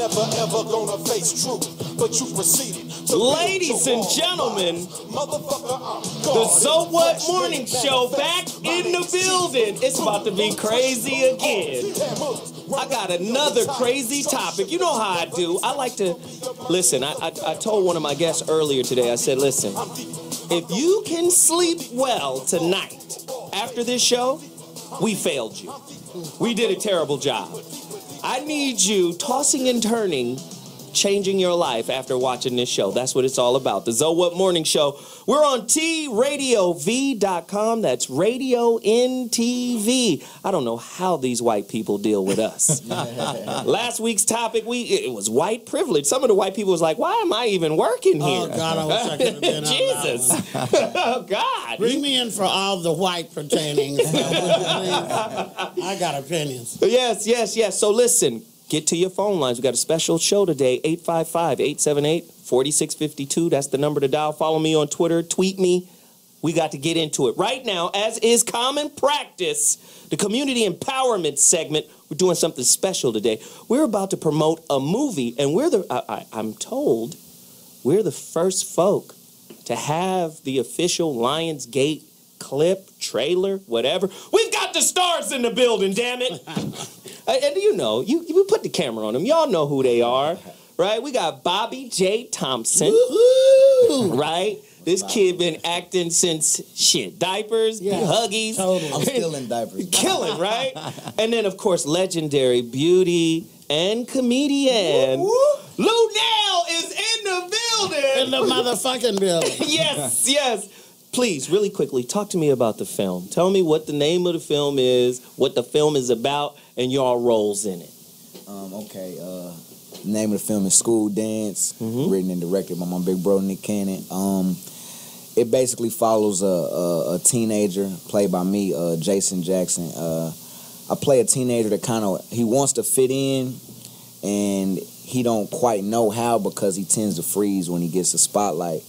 never ever gonna face truth, but you proceeded to. Ladies and gentlemen, the So What Morning Show back in the building. It's about to be crazy again. I got another crazy topic. You know how I do. I like to listen. I told one of my guests earlier today, I said, listen, if you can sleep well tonight after this show, we failed you. We did a terrible job. I need you tossing and turning, changing your life after watching this show. That's what it's all about. The So What Morning Show. We're on TradioV.com. That's Radio NTV. I don't know how these white people deal with us. Last week's topic, it was white privilege. Some of the white people was like, why am I even working here? Oh, God, I wish I could have been Jesus. Oh, God. Bring me in for all the white pertaining stuff. I got opinions. Yes. So listen. Get to your phone lines. We got a special show today, 855-878-4652. That's the number to dial. Follow me on Twitter. Tweet me. We got to get into it. Right now, as is common practice, the community empowerment segment, we're doing something special today. We're about to promote a movie, and I'm told we're the first folk to have the official Lionsgate clip, trailer, whatever. We've got the stars in the building, damn it. And you know, you put the camera on them. Y'all know who they are, right? We got Bobby J. Thompson, right? This kid been acting since, diapers, Huggies. Totally. I'm still in diapers. Killing, right? And then, of course, legendary beauty and comedian Lou Nell is in the building. In the motherfucking building. Yes. Please, really quickly, talk to me about the film. Tell me what the name of the film is, what the film is about, and your roles in it. Okay. The name of the film is School Dance, written and directed by my big bro, Nick Cannon. It basically follows a teenager, played by me, Jason Jackson. I play a teenager that he wants to fit in, and he don't quite know how because he tends to freeze when he gets the spotlight.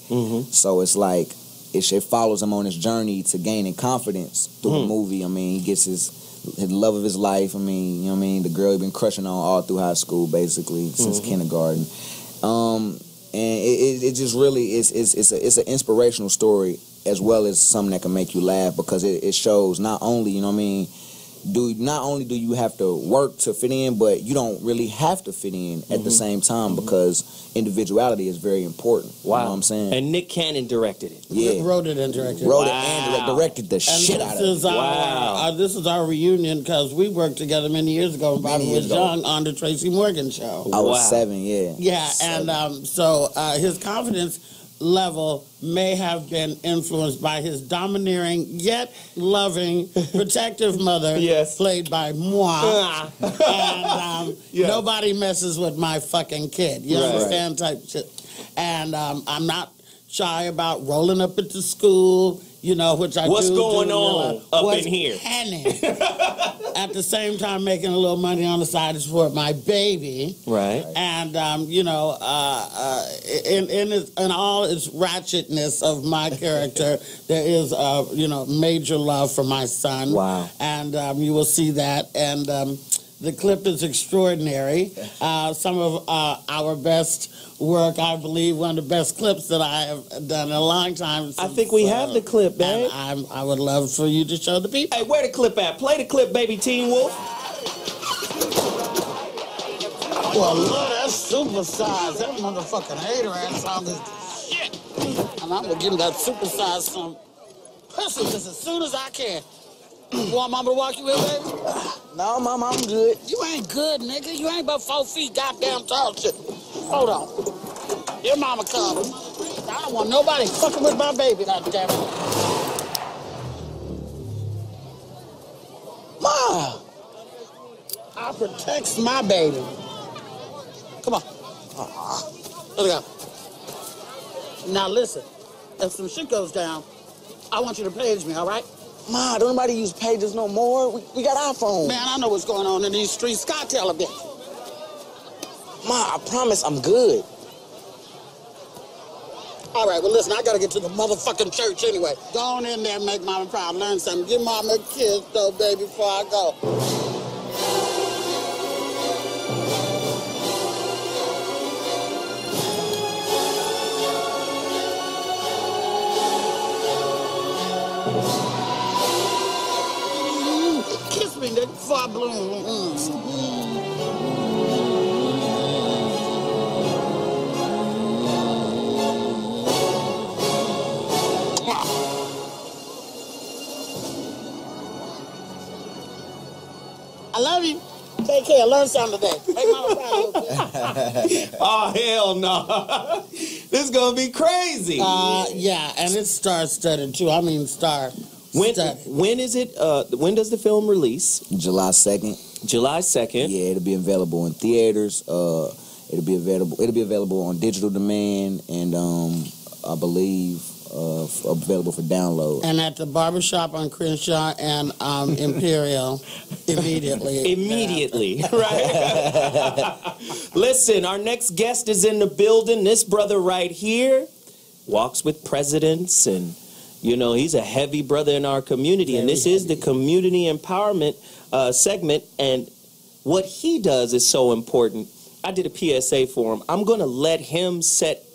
So it's like, it follows him on his journey to gaining confidence through the movie. I mean, he gets his love of his life. I mean, you know what I mean? The girl he's been crushing on all through high school, basically, since kindergarten. And it just really it's an inspirational story as well as something that can make you laugh because it shows not only, you know what I mean, not only do you have to work to fit in, but you don't really have to fit in at the same time because individuality is very important. Wow. You know what I'm saying? And Nick Cannon directed it. Yeah. Wrote it and directed it. Wrote it and directed the shit out of it. This is our reunion because we worked together many years ago when Bobby was young on the Tracy Morgan show. I was 7, yeah. Yeah, 7. and so his confidence level may have been influenced by his domineering yet loving protective mother, played by moi. And nobody messes with my fucking kid. You understand? Type shit. And I'm not shy about rolling up at the school, you know, which I What's do. going on up in here? At the same time, making a little money on the side to support my baby. Right. And, you know, in all its ratchetness of my character, there is, you know, major love for my son. Wow. And you will see that. And the clip is extraordinary. Some of our best work, I believe, one of the best clips that I have done in a long time. Since, I think we have the clip, babe. I would love for you to show the people. Hey, where the clip at? Play the clip, baby, Teen Wolf. Well, look, that's supersized. That motherfucking hater ass song is shit. And I'm gonna give him that supersized some pussy just as soon as I can. You want mama to walk you in, baby? No, mama, I'm good. You ain't good, nigga. You ain't but 4 feet goddamn tall shit. Hold on. Your mama coming. I don't want nobody fucking with my baby, goddamn it. Ma! I protects my baby. Come on. Let's go. Now listen, if some shit goes down, I want you to page me, all right? Ma, don't nobody use pages no more. We got iPhones. Man, I know what's going on in these streets. Scott, tell a bit. Ma, I promise I'm good. All right, well, listen, I got to get to the motherfucking church anyway. Go on in there and make mama proud. Learn something. Give mama a kiss, though, baby, before I go. before I bloom. I love you. Take care. Learn something today. Make mama proud a little bit. Oh, hell no. This is going to be crazy. Yeah, and it's star-studded, too. I mean, star-studded. When is it? When does the film release? July 2nd. July 2nd. Yeah, it'll be available in theaters. It'll be available on digital demand, and I believe available for download. And at the barbershop on Crenshaw and Imperial, immediately. Immediately, right? Listen, our next guest is in the building. This brother right here walks with presidents, and, you know, he's a heavy brother in our community. And this is the community empowerment segment, and what he does is so important. I did a PSA for him. I'm going to let him set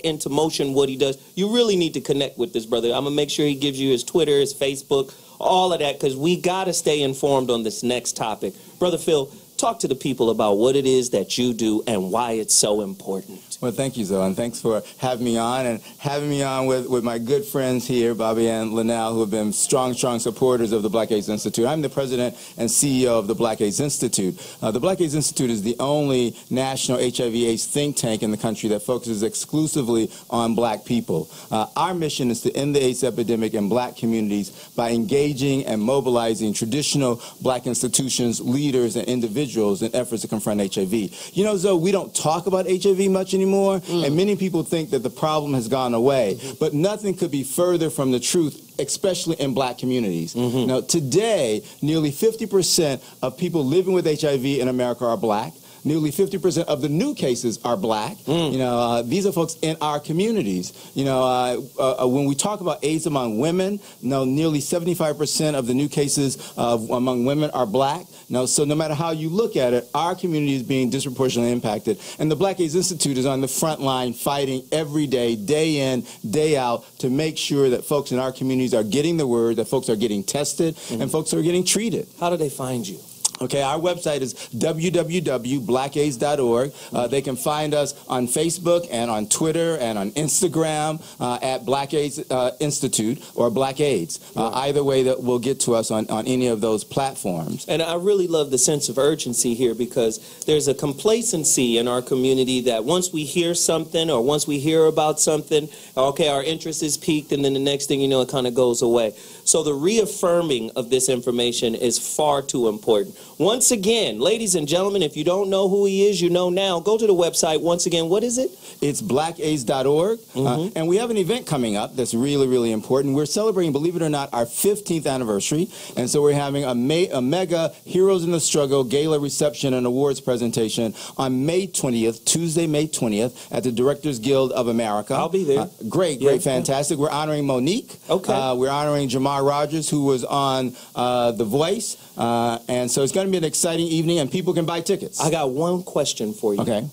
into motion what he does. You really need to connect with this brother. I'm going to make sure he gives you his Twitter, his Facebook, all of that, because we got to stay informed on this next topic. Brother Phil, talk to the people about what it is that you do and why it's so important. Well, thank you, Zoe, and thanks for having me on, and having me on with my good friends here, Bobby and Linnell, who have been strong supporters of the Black AIDS Institute. I'm the president and CEO of the Black AIDS Institute. The Black AIDS Institute is the only national HIV/AIDS think tank in the country that focuses exclusively on black people. Our mission is to end the AIDS epidemic in black communities by engaging and mobilizing traditional black institutions, leaders, and individuals in efforts to confront HIV. You know, Zoe, we don't talk about HIV much anymore, and many people think that the problem has gone away, but nothing could be further from the truth, especially in black communities. Now, today, nearly 50% of people living with HIV in America are black. Nearly 50% of the new cases are black. You know, these are folks in our communities. You know, when we talk about AIDS among women, nearly 75% of the new cases among women are black. So no matter how you look at it, our community is being disproportionately impacted. And the Black AIDS Institute is on the front line fighting every day, day in, day out, to make sure that folks in our communities are getting the word, that folks are getting tested, and folks are getting treated. How do they find you? Okay, our website is www.blackaids.org. They can find us on Facebook and on Twitter and on Instagram at Black AIDS Institute or Black AIDS. Either way, that will get to us on any of those platforms. And I really love the sense of urgency here, because there's a complacency in our community that once we hear something or once we hear about something, okay, our interest is piqued, and then the next thing you know, it kind of goes away. So the reaffirming of this information is far too important. Once again, ladies and gentlemen, if you don't know who he is, you know now. Go to the website. Once again, what is it? It's blackaids.org. And we have an event coming up that's really, really important. We're celebrating, believe it or not, our 15th anniversary. And so we're having a mega Heroes in the Struggle gala reception and awards presentation on May 20th, Tuesday, May 20th, at the Directors Guild of America. I'll be there. Great, fantastic. We're honoring Monique. Okay. We're honoring Jamar Rogers, who was on The Voice. And so it's going to be an exciting evening, and people can buy tickets. I got one question for you. Okay.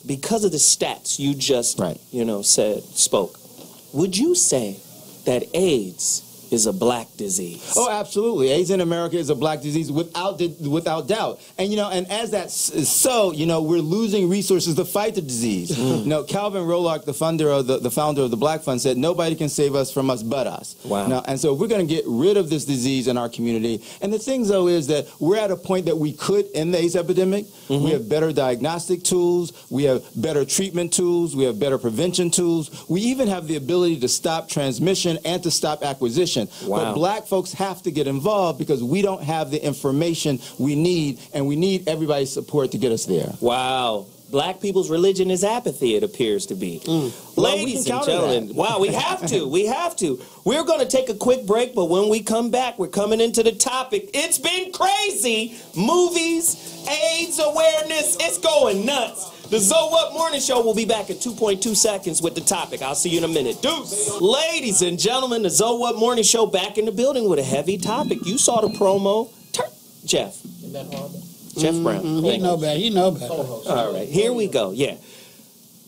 Because of the stats you just, spoke, would you say that AIDS is a black disease? Oh, absolutely. AIDS in America is a black disease without doubt. And, and as that is so, we're losing resources to fight the disease. Calvin Rolock, the founder of the Black Fund, said, nobody can save us from us but us. Wow. And so if we're going to get rid of this disease in our community, and the thing, though, is that we're at a point that we could end the AIDS epidemic. We have better diagnostic tools. We have better treatment tools. We have better prevention tools. We even have the ability to stop transmission and to stop acquisition. Wow. But black folks have to get involved because we don't have the information we need, and we need everybody's support to get us there. Wow. Black people's religion is apathy, it appears to be. Ladies and gentlemen, wow, we have to. We have to. We're going to take a quick break, but when we come back, we're coming into the topic. It's been crazy. Movies, AIDS awareness, it's going nuts. The Zoe Up Morning Show will be back in 2.2 seconds with the topic. I'll see you in a minute. Deuce. Ladies and gentlemen, the Zoe Up Morning Show back in the building with a heavy topic. You saw the promo. Jeff. Isn't that horrible? Jeff Brown. He know better. He know better. All right, here we go. Yeah.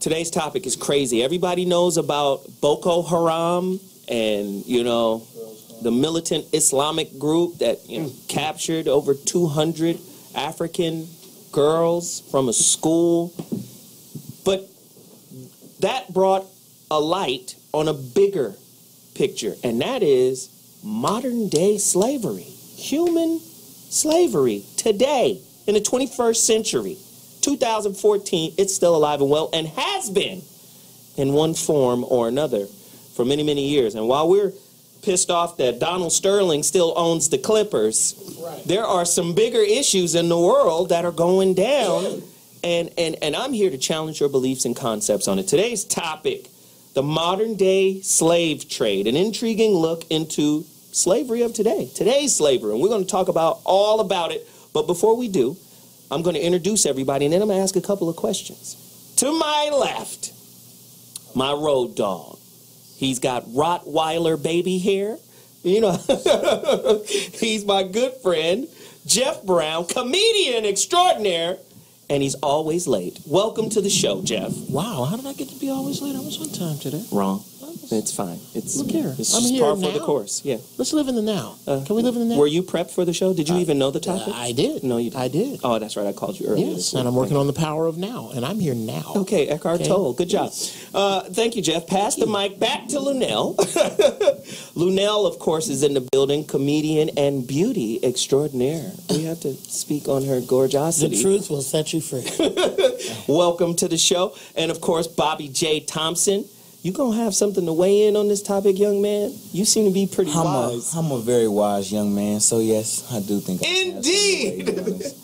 Today's topic is crazy. Everybody knows about Boko Haram and you know, the militant Islamic group that captured over 200 African girls from a school. But that brought a light on a bigger picture, and that is modern day slavery, human slavery today in the 21st century, 2014. It's still alive and well, and has been in one form or another for many, many years. And while we're pissed off that Donald Sterling still owns the Clippers, there are some bigger issues in the world that are going down, and I'm here to challenge your beliefs and concepts on it. Today's topic: the modern day slave trade, an intriguing look into slavery of today, today's slavery, and we're going to talk about all about it. But before we do, I'm going to introduce everybody, and then I'm going to ask a couple of questions. To my left, my road dog. He's got Rottweiler baby hair. You know, he's my good friend, Geoff Brown, comedian extraordinaire, and he's always late. Welcome to the show, Geoff. Wow, how did I get to be always late? I was on time today. Wrong. It's fine. Look here. It's I'm just here par now. for the course. Yeah. Let's live in the now. Can we live in the now? Were you prepped for the show? Did you even know the topic? I did. No, you didn't. I did. Oh, that's right. I called you earlier. Yes, and I'm working on the power of now, and I'm here now. Okay, Eckhart Tolle. Good job. Thank you, Geoff. Pass the mic back to Lunell. Lunell, of course, is in the building, comedian and beauty extraordinaire. We have to speak on her gorgeosity. The truth will set you free. Welcome to the show. And, of course, Bobby J. Thompson. You gonna have something to weigh in on this topic, young man? You seem to be pretty wise. I'm a very wise young man, so yes, I do think. Indeed.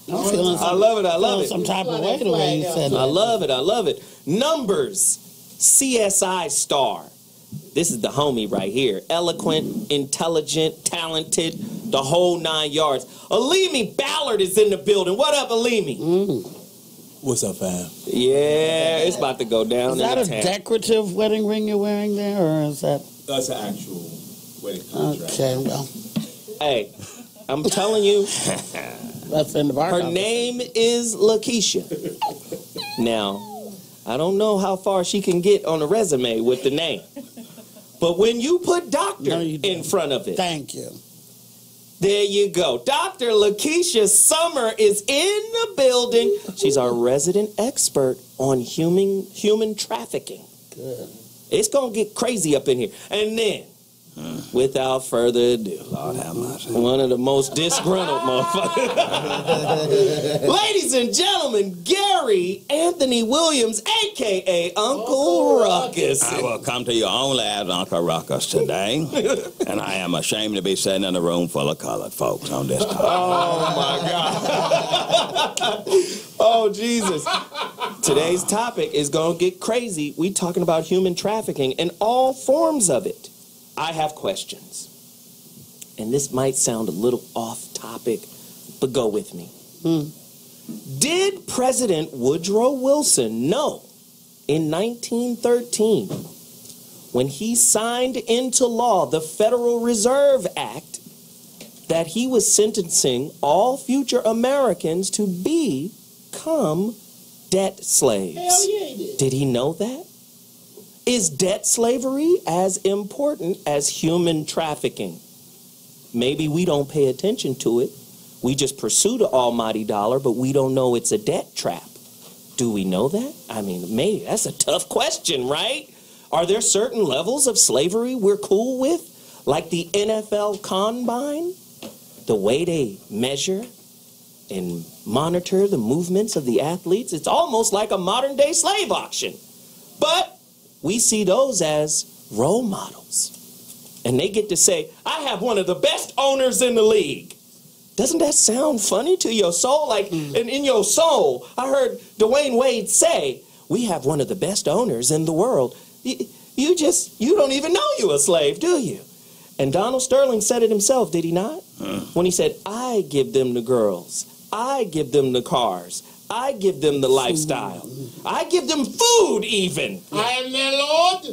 I love it. I love it. Some type of way the way you said I love it. I love it. Numbers, CSI star. This is the homie right here. Eloquent, intelligent, talented, the whole 9 yards. Alimi Ballard is in the building. What up, Alimi? What's up, fam? Yeah, it's about to go down. Is that a decorative wedding ring you're wearing there, or is that? That's an actual wedding contract. Okay, well. Hey, I'm telling you. That's the end of our Her name is Lakeisha. Now, I don't know how far she can get on a resume with the name. But when you put doctor in front of it. Thank you. There you go. Dr. Lakeisha Summer is in the building. She's our resident expert on human trafficking. Good. It's going to get crazy up in here. And then, without further ado, Lord have mercy. one of the most disgruntled motherfuckers. Ladies and gentlemen, Gary Anthony Williams, a.k.a. Uncle Ruckus. I will come to you only as Uncle Ruckus today, and I am ashamed to be sitting in a room full of colored folks on this topic. Oh, my God. Oh, Jesus. Today's topic is going to get crazy. We talking about human trafficking and all forms of it. I have questions. And this might sound a little off topic, but go with me. Did President Woodrow Wilson know in 1913, when he signed into law the Federal Reserve Act, that he was sentencing all future Americans to become debt slaves? Hell yeah, he did. Did he know that? Is debt slavery as important as human trafficking? Maybe we don't pay attention to it. We just pursue the almighty dollar, but we don't know it's a debt trap. Do we know that? I mean, maybe that's a tough question, right? Are there certain levels of slavery we're cool with? Like the NFL Combine? The way they measure and monitor the movements of the athletes? It's almost like a modern day slave auction. But we see those as role models. And they get to say, I have one of the best owners in the league. Doesn't that sound funny to your soul? Like, in your soul, I heard Dwayne Wade say, we have one of the best owners in the world. You don't even know you're a slave, do you? And Donald Sterling said it himself, did he not? When he said, I give them the girls. I give them the cars. I give them the lifestyle. I give them food even. I am their Lord.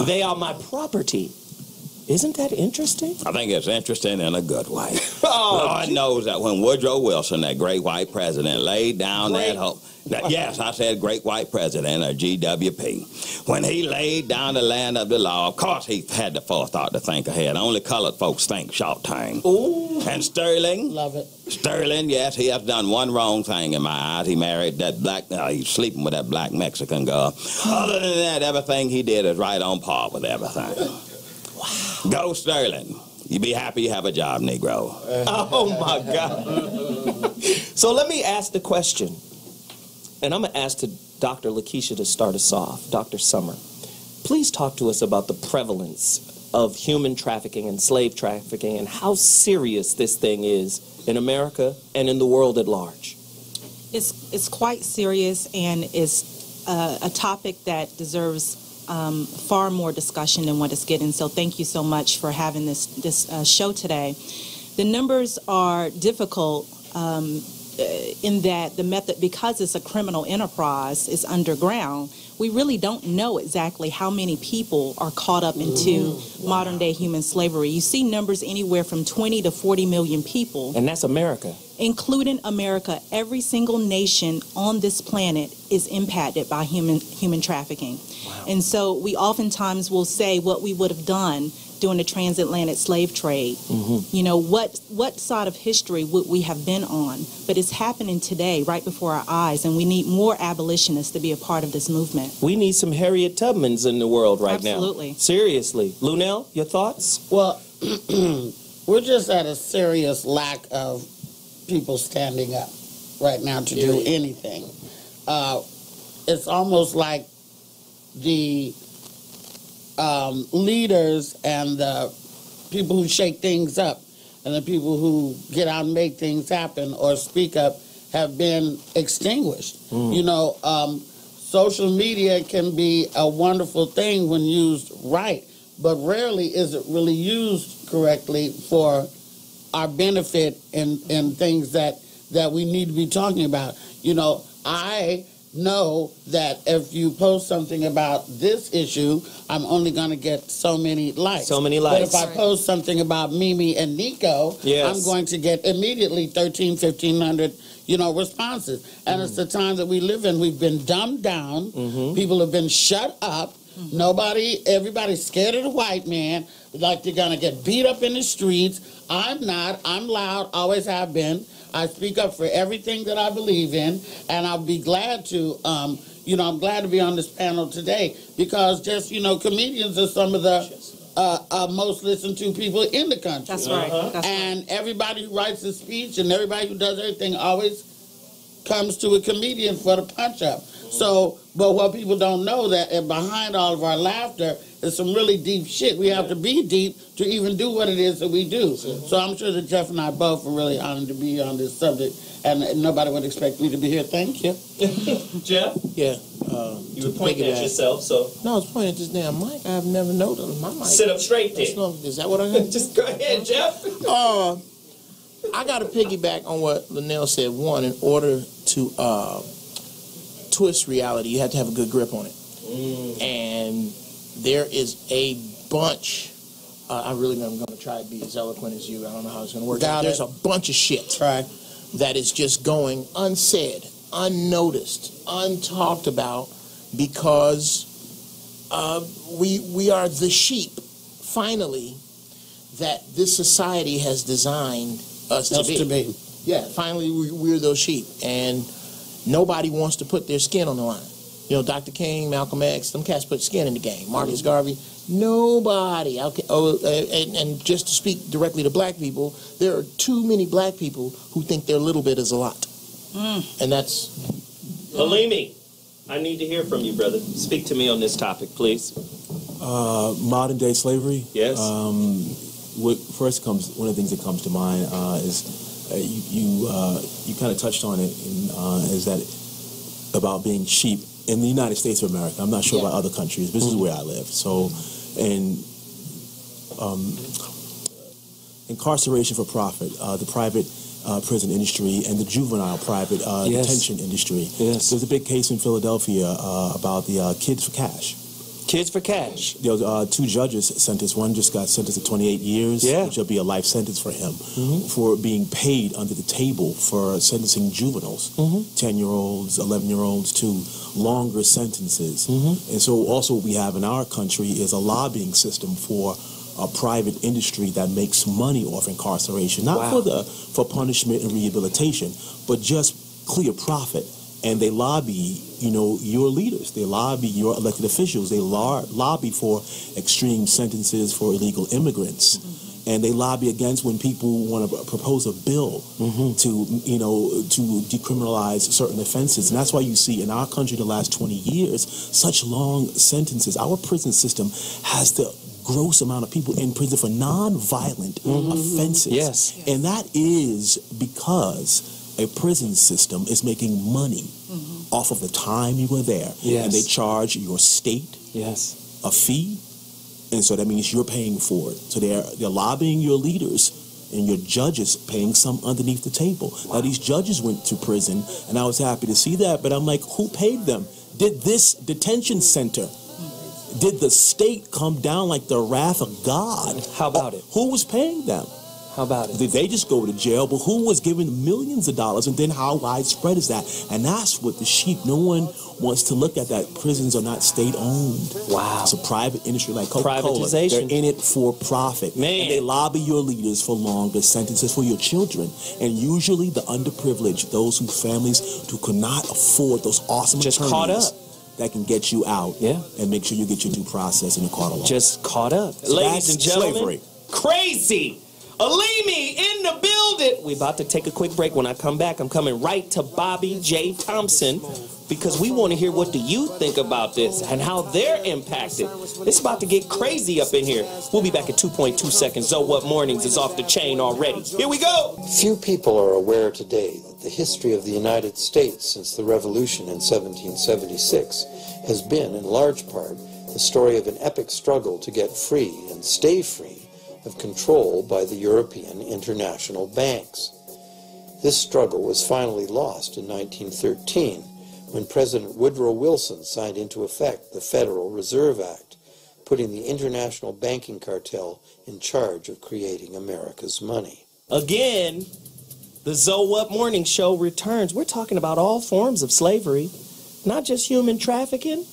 They are my property. Isn't that interesting? I think it's interesting in a good way. Lord knows that when Woodrow Wilson, that great white president, laid down that hope. Yes, I said great white president, or GWP. When he laid down the land of the law, of course he had the forethought to think ahead. Only colored folks think short term. Ooh. And Sterling. Love it. Sterling, yes, he has done one wrong thing in my eyes. He married that black, he's sleeping with that black Mexican girl. Other than that, everything he did is right on par with everything. Wow. Go Sterling. You be happy you have a job, Negro. Oh, my God. So let me ask the question. And I'm going to ask Dr. Lakeisha to start us off. Dr. Summer, please talk to us about the prevalence of human trafficking and slave trafficking and how serious this thing is in America and in the world at large. It's quite serious, and it's a topic that deserves far more discussion than what it's getting. So thank you so much for having this show today. The numbers are difficult in that the method, because it's a criminal enterprise, is underground. We really don't know exactly how many people are caught up into modern day human slavery. You see numbers anywhere from 20 to 40 million people. And that's America. Including America. Every single nation on this planet is impacted by human trafficking. Wow. And so we oftentimes will say what we would have done during the transatlantic slave trade. You know, what side of history would we have been on? But it's happening today, right before our eyes, and we need more abolitionists to be a part of this movement. We need some Harriet Tubmans in the world right now. Absolutely. Seriously. Lunel, your thoughts? Well, we're just at a serious lack of people standing up right now to do anything. It's almost like the leaders and the people who shake things up and the people who get out and make things happen or speak up have been extinguished. You know, social media can be a wonderful thing when used right, but rarely is it really used correctly for our benefit in things that we need to be talking about. You know, I know that if you post something about this issue, I'm only going to get so many likes. So many likes. But if I post something about Mimi and Nico, I'm going to get immediately 1,500, you know, responses. And it's the time that we live in. We've been dumbed down. People have been shut up. Everybody's scared of the white man, like they're going to get beat up in the streets. I'm not. I'm loud, always have been. I speak up for everything that I believe in, and I'll be glad to, you know, I'm glad to be on this panel today because just, you know, comedians are some of the most listened to people in the country. That's right. That's and everybody who writes a speech and everybody who does everything always comes to a comedian for the punch-up. So, but what people don't know that behind all of our laughter is some really deep shit. We have to be deep to even do what it is that we do. So I'm sure that Geoff and I both are really honored to be on this subject, and nobody would expect me to be here. Thank you. Geoff? Yeah. You were pointing at yourself, so... No, I was pointing at this damn mic. I've never noticed my mic. Sit up straight there. Is that what I got? Just go ahead, Geoff. I got to piggyback on what Linnell said. One, in order to twist reality, you have to have a good grip on it. And there is a bunch. I'm going to try to be as eloquent as you. I don't know how it's going to work. There's a bunch of shit that is just going unsaid, unnoticed, untalked about because we are the sheep, finally, that this society has designed us to be. Yeah, finally we're those sheep. And nobody wants to put their skin on the line. You know, Dr. King, Malcolm X, them cats put skin in the game. Marcus Garvey, nobody. And just to speak directly to black people, there are too many black people who think their little bit is a lot. And that's... Halimi, I need to hear from you, brother. Speak to me on this topic, please. Modern day slavery? Yes. One of the things that comes to mind is you kind of touched on it, is that about being sheep in the United States of America. I'm not sure about other countries. This is where I live. So, incarceration for profit, the private prison industry, and the juvenile private detention industry. Yes. There's a big case in Philadelphia about the kids for cash. Kids for cash. There was 2 judges sentenced. One just got sentenced to 28 years, which will be a life sentence for him, for being paid under the table for sentencing juveniles, 10-year-olds, 11-year-olds to longer sentences. And so also what we have in our country is a lobbying system for a private industry that makes money off incarceration, not for punishment and rehabilitation, but just clear profit. And they lobby, your leaders. They lobby your elected officials. They lobby for extreme sentences for illegal immigrants. And they lobby against when people want to propose a bill to decriminalize certain offenses. And that's why you see in our country the last 20 years such long sentences. Our prison system has the gross amount of people in prison for non-violent offenses. Yes. And that is because a prison system is making money off of the time you were there. Yes. And they charge your state a fee, and so that means you're paying for it. So they're lobbying your leaders and your judges paying some underneath the table. Now these judges went to prison, and I was happy to see that, but I'm like, who paid them? Did this detention center, did the state come down like the wrath of God? How about it? Who was paying them? How about it? Did they just go to jail? But who was giving millions of dollars? And then how widespread is that? And that's what the sheep, no one wants to look at that. Prisons are not state-owned. Wow. It's a private industry like Coca-Cola. Privatization. They're in it for profit. Man. And they lobby your leaders for longer sentences for your children. And usually the underprivileged, those whose families who could not afford those awesome just attorneys caught up. that can get you out and make sure you get your due process in the court of law. Just caught up. So Ladies and gentlemen, slavery. Crazy. Alimi in the building. We about to take a quick break. When I come back, I'm coming right to Bobby J. Thompson because we want to hear what the youth think about this and how they're impacted. It's about to get crazy up in here. We'll be back in 2.2 seconds. So What Mornings is off the chain already. Here we go. Few people are aware today that the history of the United States since the Revolution in 1776 has been, in large part, the story of an epic struggle to get free and stay free of control by the European international banks. This struggle was finally lost in 1913 when President Woodrow Wilson signed into effect the Federal Reserve Act, putting the international banking cartel in charge of creating America's money. Again, the What Morning Show returns. We're talking about all forms of slavery, not just human trafficking.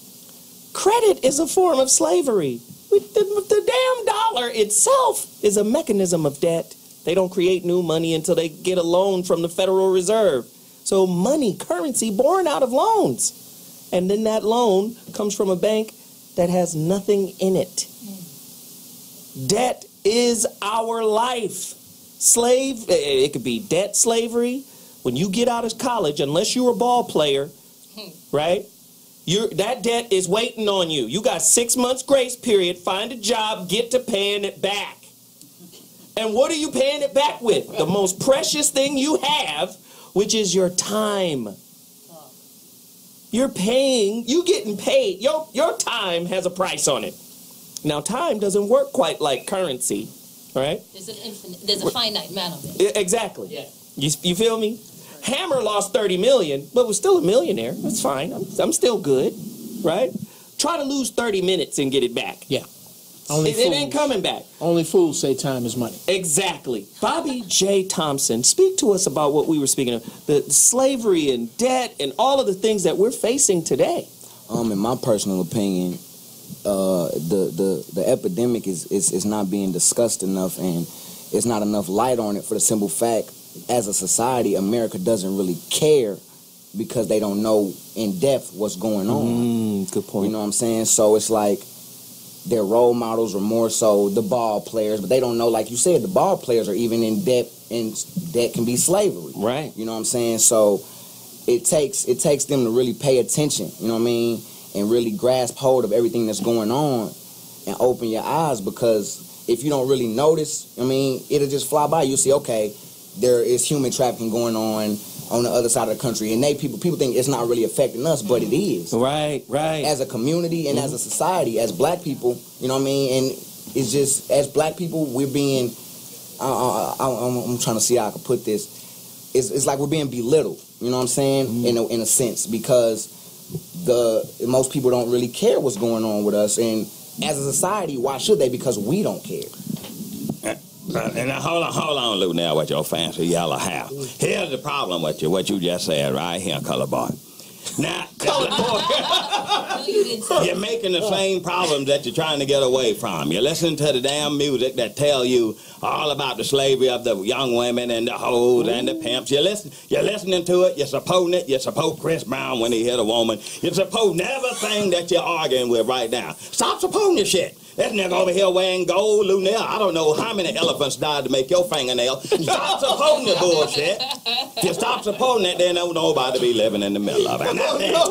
Credit is a form of slavery. The damn dollar itself is a mechanism of debt. They don't create new money until they get a loan from the Federal Reserve. So money, currency, born out of loans. And then that loan comes from a bank that has nothing in it. Debt is our life. It could be debt slavery. When you get out of college, unless you're a ball player, right? That debt is waiting on you. You got 6 months grace period. Find a job, get to paying it back. And what are you paying it back with? The most precious thing you have, which is your time. You're getting paid. Your time has a price on it. Now, time doesn't work quite like currency, right? There's a finite amount of it. Exactly. Yeah. You feel me? Hammer lost $30 million, but was still a millionaire. That's fine. I'm still good, right? Try to lose 30 minutes and get it back. Yeah. It ain't coming back. Only fools say time is money. Exactly. Bobby J. Thompson, speak to us about what we were speaking of, the slavery and debt and all of the things that we're facing today. In my personal opinion, the epidemic is not being discussed enough, and it's not enough light on it for the simple fact, as a society, America doesn't really care because they don't know in depth what's going on. Good point. You know what I'm saying? So it's like their role models are more so the ball players, but they don't know, like you said, the ball players are even in debt, and debt can be slavery. Right. You know what I'm saying? So it takes them to really pay attention, you know what I mean, and really grasp hold of everything that's going on and open your eyes, because if you don't really notice, I mean, it'll just fly by. You'll see, okay, there is human trafficking going on the other side of the country, and people think it's not really affecting us, but it is. Right. As a community and as a society, as black people, you know what I mean, and it's just, as black people, we're being, I'm trying to see how I can put this, it's like we're being belittled, you know what I'm saying, in a sense, because most people don't really care what's going on with us, and as a society, why should they? Because we don't care. And hold on, Lou, now with your fancy yellow hair. Here's the problem with you, what you just said right here, color boy. Now, you're making the same problems that you're trying to get away from. You're listening to the damn music that tell you all about the slavery of the young women and the hoes and the pimps. You're listening to it. You're supporting it. You support Chris Brown when he hit a woman. You're supporting everything that you're arguing with right now. Stop supporting your shit. That nigga over here wearing gold, Lunel. I don't know how many elephants died to make your fingernail. Stop supporting the bullshit. If you stop supporting it, then don't nobody be living in the middle of it.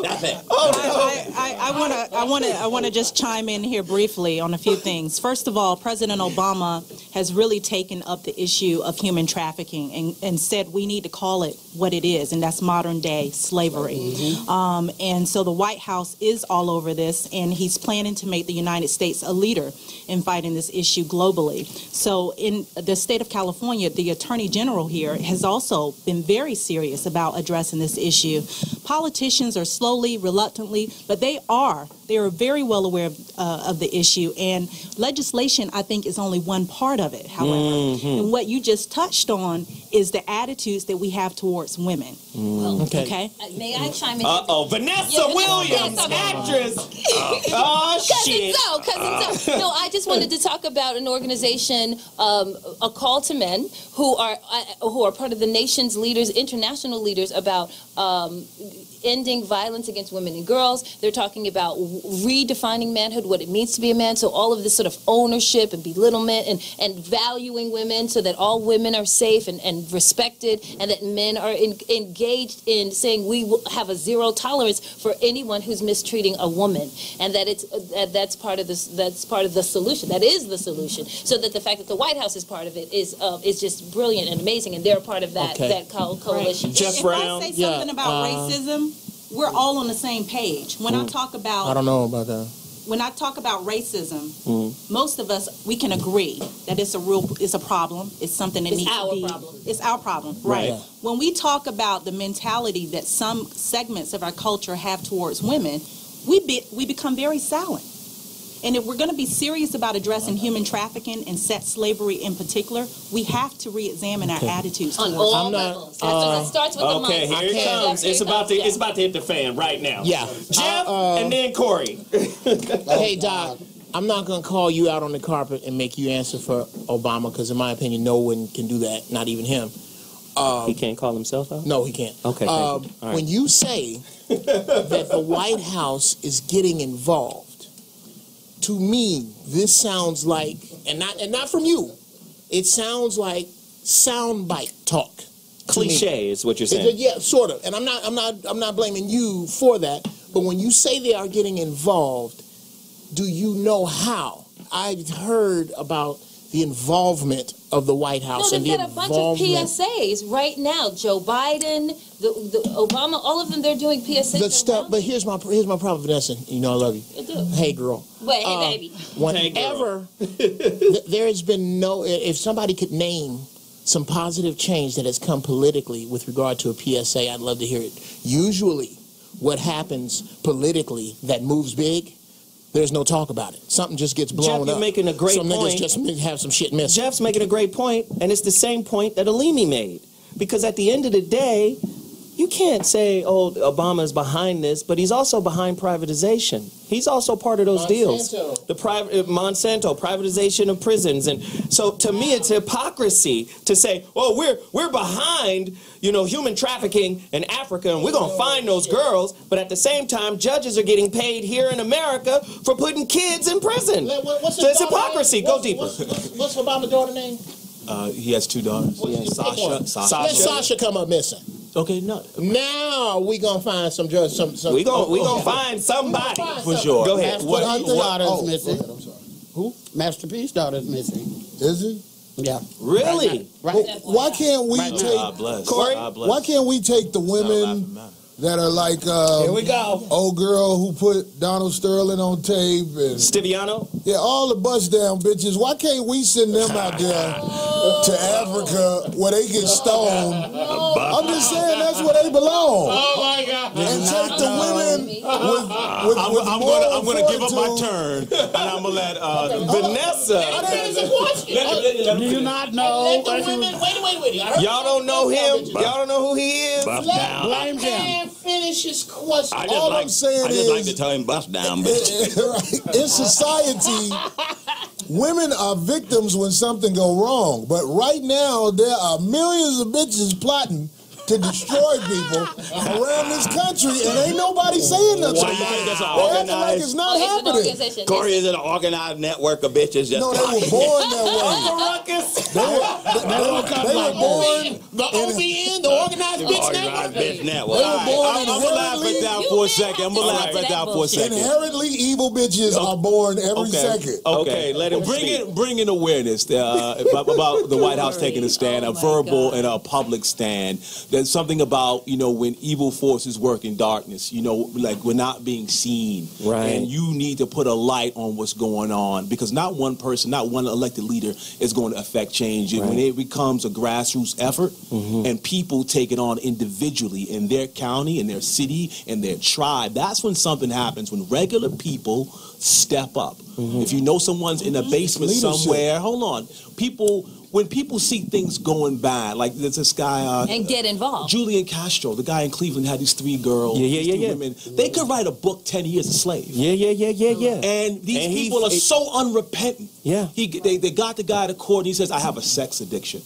That's it. I want to just chime in here briefly on a few things. First of all, President Obama has really taken up the issue of human trafficking and said we need to call it what it is, and that's modern day slavery. And so the White House is all over this, and he's planning to make the United States a leader in fighting this issue globally. So in the state of California, the Attorney General here has also been very serious about addressing this issue. Politicians are slowly, reluctantly, but they are very well aware of the issue, and legislation, I think, is only one part of it, however. And what you just touched on is the attitudes that we have towards women. Okay. May I chime in? Vanessa Williams, actress. Oh, shit. No, I just wanted to talk about an organization, a call to men who are part of the nation's leaders, international leaders, about ending violence against women and girls. They're talking about redefining manhood, what it means to be a man. So all of this sort of ownership and belittlement and valuing women so that all women are safe and respected, and that men are engaged in saying we will have a zero tolerance for anyone who's mistreating a woman, and that that's part of this. That's part of the solution. That is the solution. So that the fact that the White House is part of it is just brilliant and amazing, and they're part of that coalition. Jeff Brown. If I say something about racism, we're all on the same page. When I talk about, I don't know about that. When I talk about racism, most of us, we can agree that it's a problem. It's something that needs to be. It's our problem, right? Yeah. When we talk about the mentality that some segments of our culture have towards women, we become very silent. And if we're going to be serious about addressing human trafficking and sex slavery in particular, we have to re-examine our attitudes on towards all levels. It starts with the mind. Okay, here it comes. It's about to hit the fan right now. Yeah. Jeff and then Corey. Hey, Doc, I'm not going to call you out on the carpet and make you answer for Obama, because in my opinion, no one can do that, not even him. He can't call himself out? No, he can't. Okay, thank you. All right. When you say that the White House is getting involved, to me, this sounds like, and not from you, it sounds like soundbite talk. Cliche is what you're saying. Yeah, sort of. And I'm not blaming you for that. But when you say they are getting involved, do you know how? I've heard about the involvement of the White House and the involvement. They've got a bunch of PSAs right now. Joe Biden, the Obama, all of them, they're doing PSAs. The stuff, but here's my problem, Vanessa. You know I love you. I do. Hey, girl. Wait, hey, baby. Whenever there has been if somebody could name some positive change that has come politically with regard to a PSA, I'd love to hear it. Usually, what happens politically that moves big, there's no talk about it. Something just gets blown Jeff, you're up. making a great some point. Niggas just have some shit missing. Jeff's making a great point, and it's the same point that Alimi made. Because at the end of the day, you can't say, oh, Obama's behind this, but he's also behind privatization. He's also part of those deals. The Monsanto, privatization of prisons. And so to me, it's hypocrisy to say, well, we're behind, human trafficking in Africa, and we're going to find those girls. But at the same time, judges are getting paid here in America for putting kids in prison. So it's hypocrisy. Go deeper. What's Obama's daughter's name? He has two daughters. Sasha. Let Sasha come up missing. Okay, no. Now we gonna find some drugs. We gonna find somebody for sure. Go ahead. Master Hunter's daughter is missing. I'm sorry. Who? Master P's daughter is missing. Is he? Yeah. Really? Right. Why can't we take Corey? Why can't we take the women that are like here we go. Old girl who put Donald Sterling on tape and Stiviano? Yeah, all the bust down bitches. Why can't we send them out there to Africa where they get stoned? I'm just saying That's where they belong. Oh my God! And take the women with I'm gonna give up my turn, and I'm gonna let Vanessa. Do you not know? Let the women. Wait. Y'all don't know him. Y'all don't know who he is. Bust Let down. Blame the him. man finish his question. All I'm saying I just like to is, tell him bust down, bitch. in society, women are victims when something go wrong. But right now, there are millions of bitches plotting to destroy people around this country, and ain't nobody saying nothing about it. They acting like it's not happening. Corey, is it an organized network of bitches? Just No, they were born that way. They were born. The OBN, the Organized Bitch Network. Bitch network. They were born I'm gonna laugh at that for a second. I'm gonna laugh at that for a second. Inherently evil bitches are born every second. Okay, let him bring in awareness about the White House taking a stand, a verbal and a public stand. There's something about, when evil forces work in darkness, like we're not being seen. Right. And you need to put a light on what's going on, because not one person, not one elected leader is going to affect change. And when it becomes a grassroots effort and people take it on individually in their county, in their city, in their tribe, that's when something happens, when regular people step up. If you know someone's in a basement somewhere, hold on, when people see things going bad, like there's this guy and get involved. Julian Castro, the guy in Cleveland, had these 3 girls, these 2 women. They could write a book, 10 Years a Slave. Yeah. And these people are so unrepentant. Yeah. They got the guy to court, and he says, I have a sex addiction.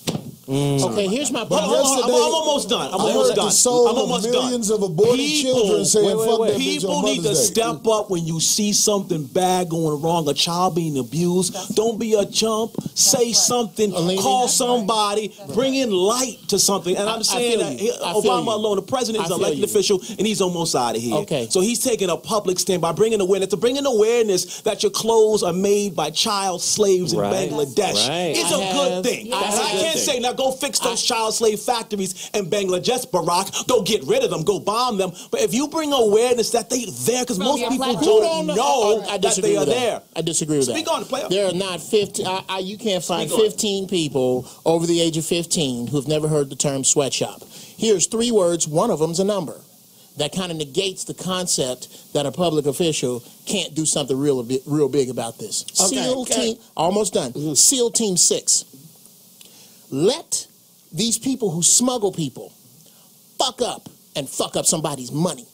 Okay, here's my point. I'm almost done. I'm almost done. I'm almost done. Millions of aborted children saying, "Fuck that bitch." People need to step up when you see something bad going wrong, a child being abused. Don't be a chump. Say something. Call somebody. Bring in light to something. And I'm saying that Obama alone, the president is an elected official, and he's almost out of here. Okay. So he's taking a public stand by bringing awareness that your clothes are made by child slaves in Bangladesh. It's a good thing. I can't say now go fix those child slave factories in Bangladesh, Barack. Go get rid of them. Go bomb them. But if you bring awareness that they're there, because most people don't know that they are there. I disagree with that. Speak on it, player. There are not 15. You can't find 15 people over the age of 15 who've never heard the term sweatshop. Here's 3 words. One of them's a number. That kind of negates the concept that a public official can't do something real big about this. SEAL Team, almost done. SEAL Team 6. Let these people who smuggle people fuck up somebody's money.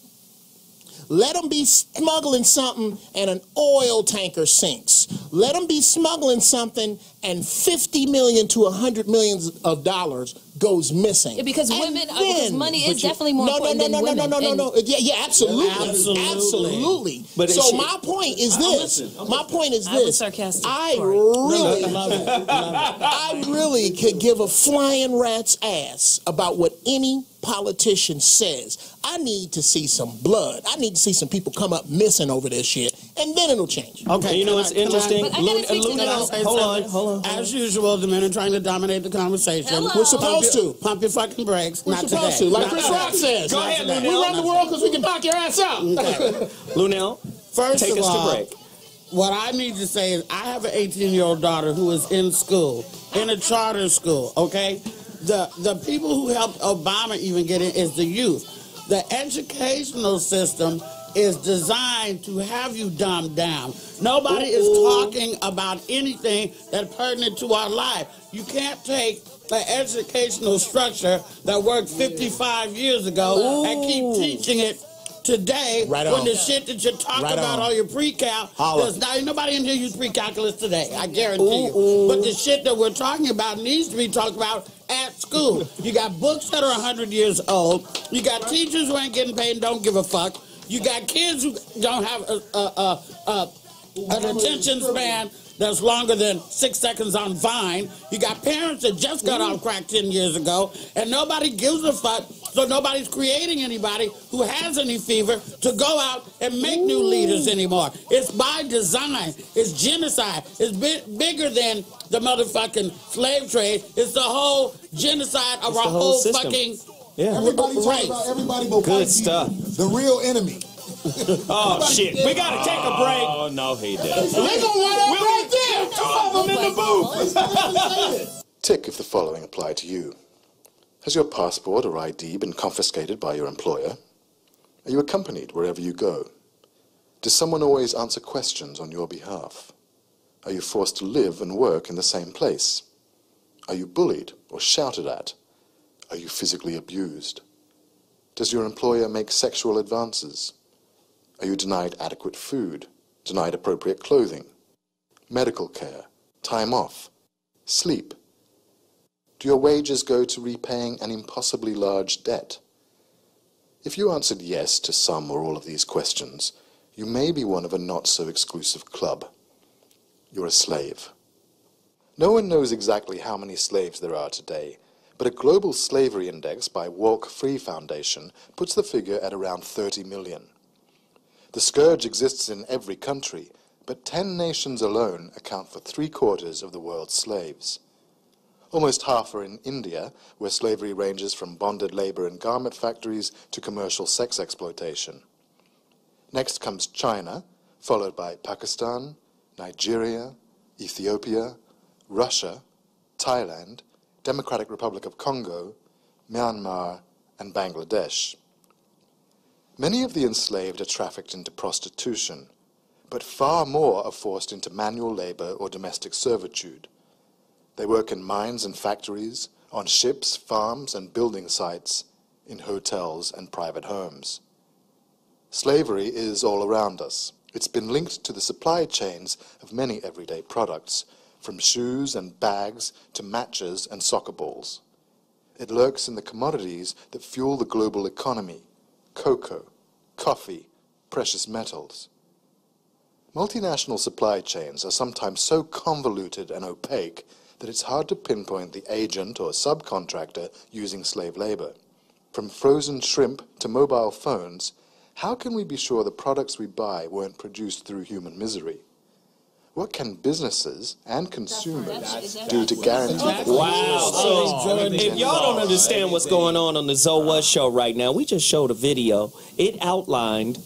Let them be smuggling something and an oil tanker sinks. Let them be smuggling something and $50 million to $100 million of dollars goes missing. Yeah, because because money is definitely more important than women. No. Yeah, absolutely. But so my point is this. My point is this. I really could give a flying rat's ass about what any politician says. I need to see some blood. I need to see some people come up missing over this shit, and then it'll change. Okay, you know what's interesting? Hold on. As usual, the men are trying to dominate the conversation. Hello. We're supposed to. Pump your fucking brakes. We're supposed to. Like Chris Rock says. Go ahead, we run the world because we can knock your ass out. Lunel, First take of us all, to break. what I need to say is I have an 18-year-old daughter who is in school, in a charter school, okay? The people who helped Obama even get in is the youth. The educational system is designed to have you dumbed down. Nobody is talking about anything that's pertinent to our life. You can't take an educational structure that worked 55 years ago and keep teaching it today when the shit that you talk about all your pre-cal, there's nobody in here use pre-calculus today, I guarantee you. But the shit that we're talking about needs to be talked about at school. You got books that are 100 years old. You got teachers who ain't getting paid and don't give a fuck. You got kids who don't have an attention span that's longer than 6 seconds on Vine. You got parents that just got off crack 10 years ago, and nobody gives a fuck, so nobody's creating anybody who has any fever to go out and make new leaders anymore. It's by design. It's genocide. It's bigger than the motherfucking slave trade. It's the whole genocide of our whole fucking Everybody talk about everybody but Good white stuff. people. The real enemy. Oh, shit. We got to take a break. Oh, no, he didn't. We're going to run up right there. 2 of them in the booth. Tick if the following apply to you. Has your passport or ID been confiscated by your employer? Are you accompanied wherever you go? Does someone always answer questions on your behalf? Are you forced to live and work in the same place? Are you bullied or shouted at? Are you physically abused? Does your employer make sexual advances? Are you denied adequate food, denied appropriate clothing, medical care, time off, sleep? Do your wages go to repaying an impossibly large debt? If you answered yes to some or all of these questions, you may be one of a not-so-exclusive club. You're a slave. No one knows exactly how many slaves there are today, but a global slavery index by Walk Free Foundation puts the figure at around 30 million. The scourge exists in every country, but 10 nations alone account for 3/4 of the world's slaves. Almost half are in India, where slavery ranges from bonded labor in garment factories to commercial sex exploitation. Next comes China, followed by Pakistan, Nigeria, Ethiopia, Russia, Thailand, Democratic Republic of Congo, Myanmar, and Bangladesh. Many of the enslaved are trafficked into prostitution, but far more are forced into manual labor or domestic servitude. They work in mines and factories, on ships, farms, and building sites, in hotels and private homes. Slavery is all around us. It's been linked to the supply chains of many everyday products, from shoes and bags to matches and soccer balls. It lurks in the commodities that fuel the global economy: cocoa, coffee, precious metals. Multinational supply chains are sometimes so convoluted and opaque that it's hard to pinpoint the agent or subcontractor using slave labor. From frozen shrimp to mobile phones, how can we be sure the products we buy weren't produced through human misery? What can businesses and consumers do to guarantee? Wow. So if y'all don't understand what's going on the Zoe Was Show right now, we just showed a video. It outlined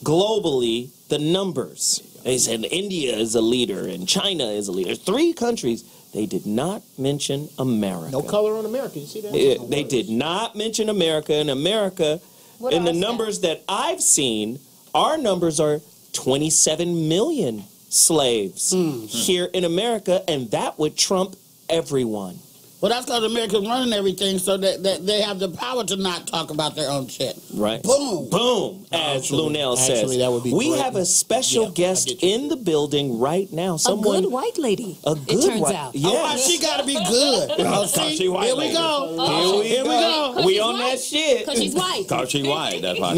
globally the numbers. They said India is a leader and China is a leader. 3 countries. They did not mention America. No color on America. You see that? They did not mention America. And America, in the numbers that I've seen, our numbers are 27 million slaves here in America, and that would trump everyone. Well, that's because America's running everything, so that they have the power to not talk about their own shit. Right. Boom. Boom, as Lunel says. Actually, that would be we great. have a special guest in the building right now. Someone, a good white lady, it turns out. Yes. Oh, she got to be good. Here we go. Here we go. We on that shit. Because she's white. Because she's white. That's why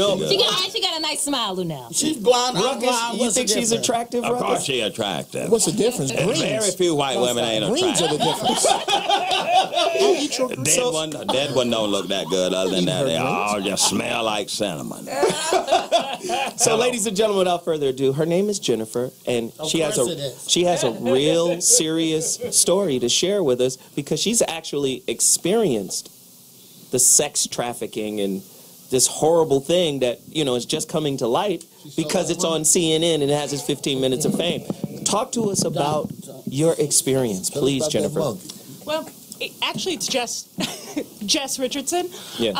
She got a nice smile, Lunel. She's blonde. Ruckus, you think she's attractive, Of Ruckus? course she's attractive. What's the difference? Greens. Very few white women ain't Greens attractive. are the difference. Dead one don't look that good. Other than that, they all just smell like cinnamon. So, ladies and gentlemen, without further ado, her name is Jennifer, and she has a real serious story to share with us because she's actually experienced the sex trafficking and this horrible thing that is just coming to light because it's on CNN and it has its 15 minutes of fame. Talk to us about your experience, please, Jennifer. Well, actually, it's Jess Richardson. Yes.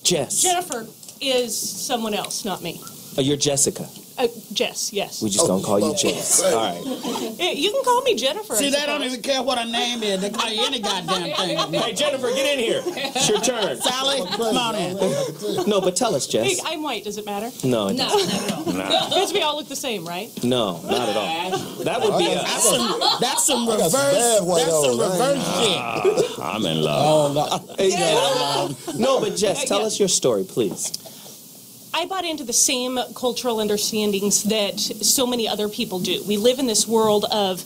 Jess. Jennifer is someone else, not me. You're Jessica. Jess, yes. We just gonna call you Jess. All right. You can call me Jennifer. See, they don't even care what her name is. They call you any goddamn thing. Hey, Jennifer, get in here. It's your turn. Sally, come on in. No, but tell us, Jess. Hey, I'm white. Does it matter? No, it doesn't. Because we all look the same, right? No, not at all. That would be that's some reverse. That's some reverse shit. I'm in love. No, but Jess, tell us your story, please. I bought into the same cultural understandings that so many other people do. We live in this world of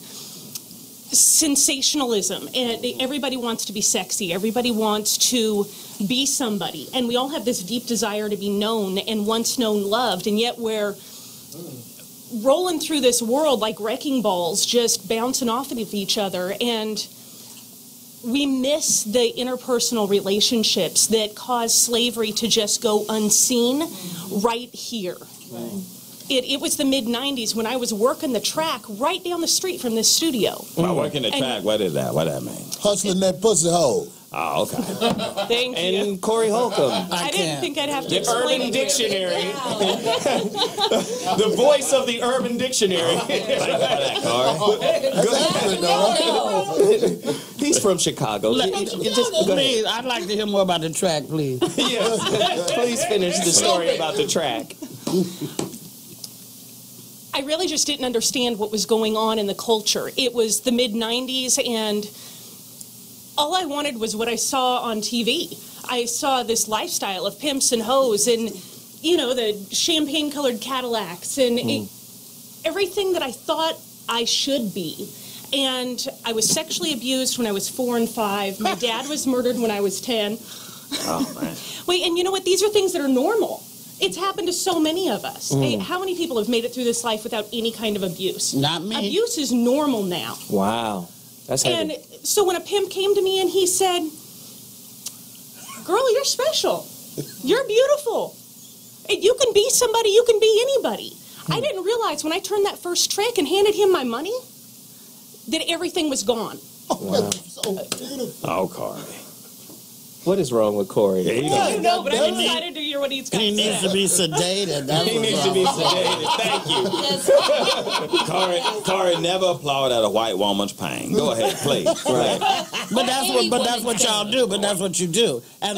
sensationalism, and everybody wants to be sexy. Everybody wants to be somebody, and we all have this deep desire to be known and once known loved, and yet we're rolling through this world like wrecking balls, just bouncing off of each other, and we miss the interpersonal relationships that cause slavery to just go unseen right here. It was the mid-'90s when I was working the track right down the street from this studio. By working the track, what is that? What that mean? Hustling that pussy hole. Oh, okay. Thank you. And Corey Holcomb. I didn't think I'd have to The explain Urban it. Dictionary. The voice of the Urban Dictionary. Thank you for that, Corey. He's from Chicago. Go ahead. Please, I'd like to hear more about the track, please. Yes. Please finish the story about the track. I really just didn't understand what was going on in the culture. It was the mid-'90s, and all I wanted was what I saw on TV. I saw this lifestyle of pimps and hoes and, you know, the champagne-colored Cadillacs and everything that I thought I should be. And I was sexually abused when I was 4 and 5. My dad was murdered when I was 10. Oh, man. Wait, and you know what? These are things that are normal. It's happened to so many of us. Hey, how many people have made it through this life without any kind of abuse? Not me. Abuse is normal now. Wow. That's heavy. And so when a pimp came to me and he said, "Girl, you're special. You're beautiful. And you can be somebody, you can be anybody." I didn't realize when I turned that first trick and handed him my money that everything was gone. Wow. So beautiful. Oh, Corey. What is wrong with Corey? I don't know, but I'm excited to hear what he's got He to needs say. to be sedated. That's He what's needs to wrong. be sedated. Thank you. Corey never applaud at a white woman's pain. Go ahead, please. Right. But that's what y'all do. But that's what you do, and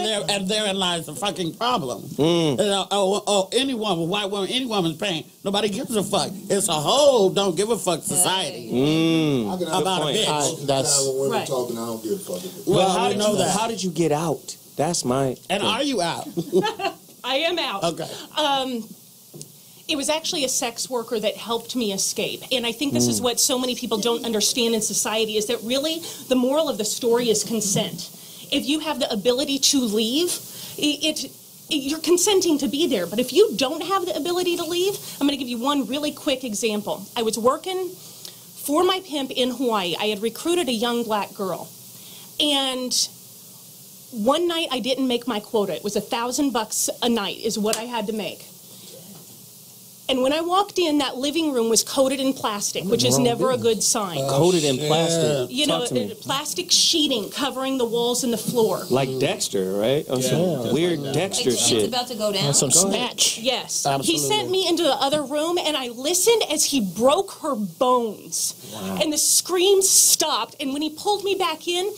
therein lies the fucking problem. You know, any woman, white woman, any woman's pain, nobody gives a fuck. It's a whole don't give a fuck society I can about a bitch. That's when women right. talking, I don't give a fuck. Well, how we did know you, that. How did you get out? That's my. And are you out? I am out. Okay. It was actually a sex worker that helped me escape. And I think this is what so many people don't understand in society, is that really the moral of the story is consent. If you have the ability to leave, you're consenting to be there. But if you don't have the ability to leave, I'm going to give you one really quick example. I was working for my pimp in Hawaii. I had recruited a young black girl. And one night I didn't make my quota. It was $1,000 a night is what I had to make. And when I walked in, that living room was coated in plastic, which is never a good sign. Coated in plastic. You know, Talk to me. plastic sheeting covering the walls and the floor. Like Dexter, right? On some weird Dexter It's shit. about to go down. some snatch. Yes. Absolutely. He sent me into the other room, and I listened as he broke her bones. Wow. And the screams stopped, and when he pulled me back in,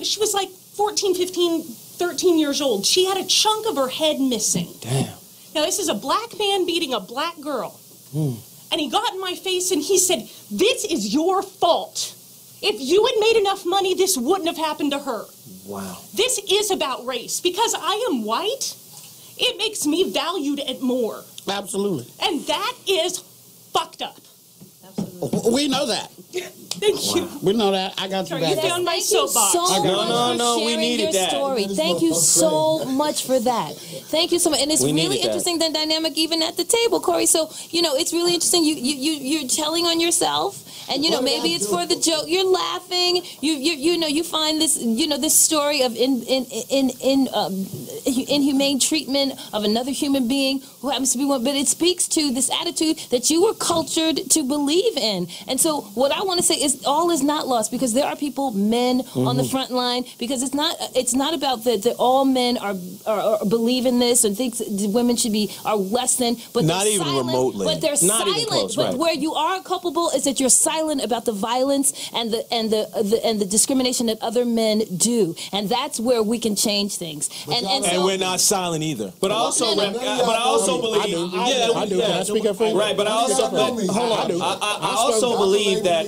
she was like 14, 15, 13 years old. She had a chunk of her head missing. Damn. Now, this is a black man beating a black girl. And he got in my face and he said, "This is your fault. If you had made enough money, this wouldn't have happened to her." Wow. This is about race. Because I am white, it makes me valued at more. Absolutely. And that is fucked up. We know that. Thank you. We know that. I got you Sorry, back. you found my Thank you soapbox. so much No, for we sharing needed your that. story. Thank you so much for that. Thank you so much. And it's We really needed that. interesting, the dynamic even at the table, Corey. So, you know, it's really interesting. You're telling on yourself. And, you know, maybe it's for the joke. You're laughing. You know, you find this, you know, this story of inhumane treatment of another human being who happens to be one. But it speaks to this attitude that you were cultured to believe in. And so what I want to say is all is not lost, because there are people, men on the front line, because it's not about that all men are believe in this and thinks women should be are less than, but Not they're even silent, remotely. But they're Not even silent. close, But right. where you are culpable is that you're silent about the violence and the discrimination that other men do, and that's where we can change things. And And we're not silent either. But I also believe. I do. Can I speak up for you? Right, but I also hold on. I also believe that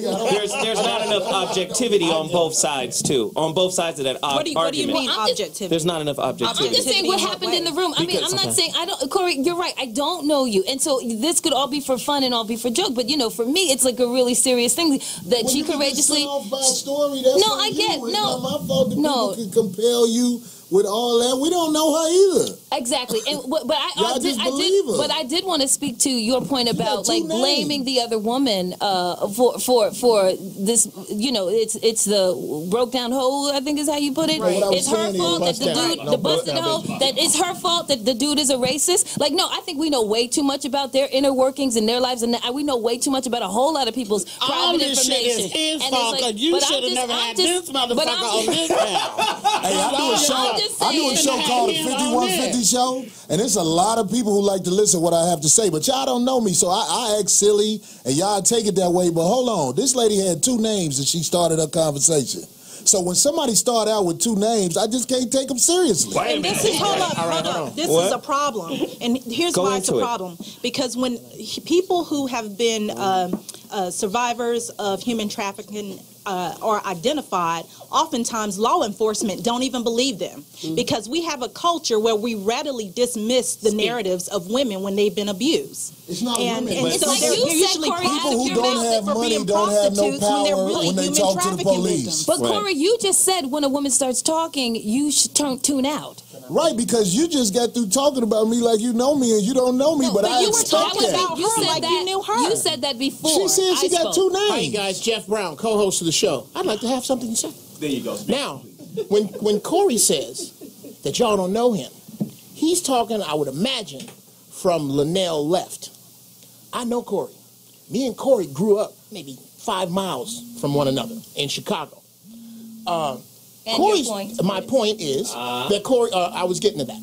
there's not enough objectivity on both sides too. On both sides of that argument. What do you mean objectivity? There's not enough objectivity. I'm just saying what happened in the room. I mean, I'm not saying I don't. Corey, you're right. I don't know you, and so this could all be for fun and all be for joke. But you know, for me, it's like a really serious thing that she courageously. Off by a story, that's No, on I you. get It's no. not my fault that No. people can compel you with all that. We don't know her either. Exactly, and but I did want to speak to your point about like blaming the other woman for this. You know, it's the broke down hole, I think is how you put it. Right. It's her fault that the dude, the busted hole, that it's her fault that the dude is a racist. Like, no, I think we know way too much about their inner workings and their lives, and we know way too much about a whole lot of people's all private this information. shit is his And fault, it's like, because you but should have never had this motherfucker on this panel. Hey, I do a show called the 5150 Show, and there's a lot of people who like to listen to what I have to say, but y'all don't know me, so I act silly, and y'all take it that way, but hold on. This lady had 2 names and she started her conversation. So when somebody start out with 2 names, I just can't take them seriously. And this is, hold on. This is a problem. And here's why it's a problem. Because when people who have been survivors of human trafficking are identified, oftentimes law enforcement don't even believe them. Because we have a culture where we readily dismiss the narratives of women when they've been abused. It's not and, women. and so Like they're usually people who don't have money don't have no power when they talk to the police. But Corey, you just said when a woman starts talking, you should tune out. Right, because you just got through talking about me like you know me and you don't know me, but I expect that. You said that. You knew her. You said that before. She said she got 2 names. Hi guys, Geoff Brown, co-host of the show. I'd like to have something to say. There you go. Now, when Corey says that y'all don't know him, he's talking, I would imagine, from Linnell left. I know Corey. Me and Corey grew up maybe 5 miles from one another in Chicago. And Corey's, your point? my point is that Corey, I was getting to that.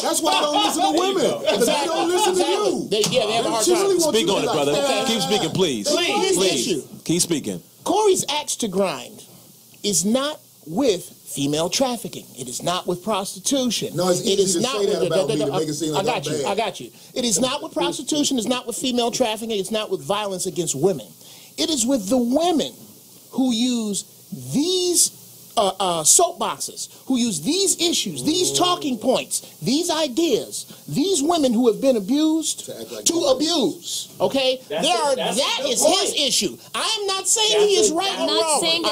That's why I don't listen to women. Because they don't listen to you. They have a hard She really time. wants Speak you on to it, be brother. like, Keep speaking, please. Please. Keep speaking. Corey's axe to grind is not with female trafficking. It is not with prostitution. No, it's easy it is to not say that with, about me to make it seem like I got I'm you. bad. I got you. It is not with prostitution. It's not with female trafficking. It's not with violence against women. It is with the women who use these soapboxes, who use these issues, these talking points, these ideas, these women who have been abused to abuse. Okay, that is his issue. I'm not saying he is right or wrong.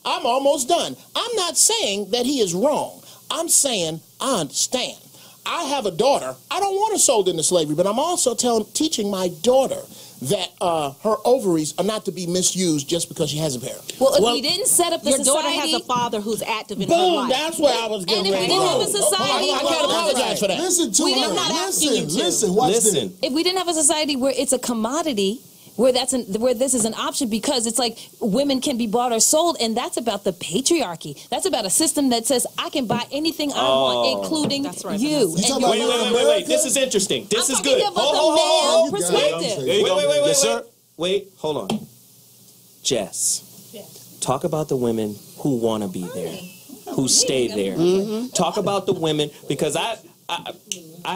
I'm almost done. I'm not saying that he is wrong. I'm saying I understand. I have a daughter. I don't want her sold into slavery, but I'm also teaching my daughter that her ovaries are not to be misused just because she has a pair. Well, if we didn't set up the your society... daughter has a father who's active in her Boom, life. that's where I was getting ready to go. And if we didn't have a society... I can't apologize for that. Listen to I'm her. not asking you to. Listen, watch this. If we didn't have a society where it's a commodity, where this is an option, because it's like women can be bought or sold, and that's about the patriarchy. That's about a system that says I can buy anything I want, including you. Wait. This is interesting. This is good. Hold. Perspective. Wait. Yes, sir. Wait, hold on. Jess, talk about the women who want to be there, who stay there. Talk about the women, because I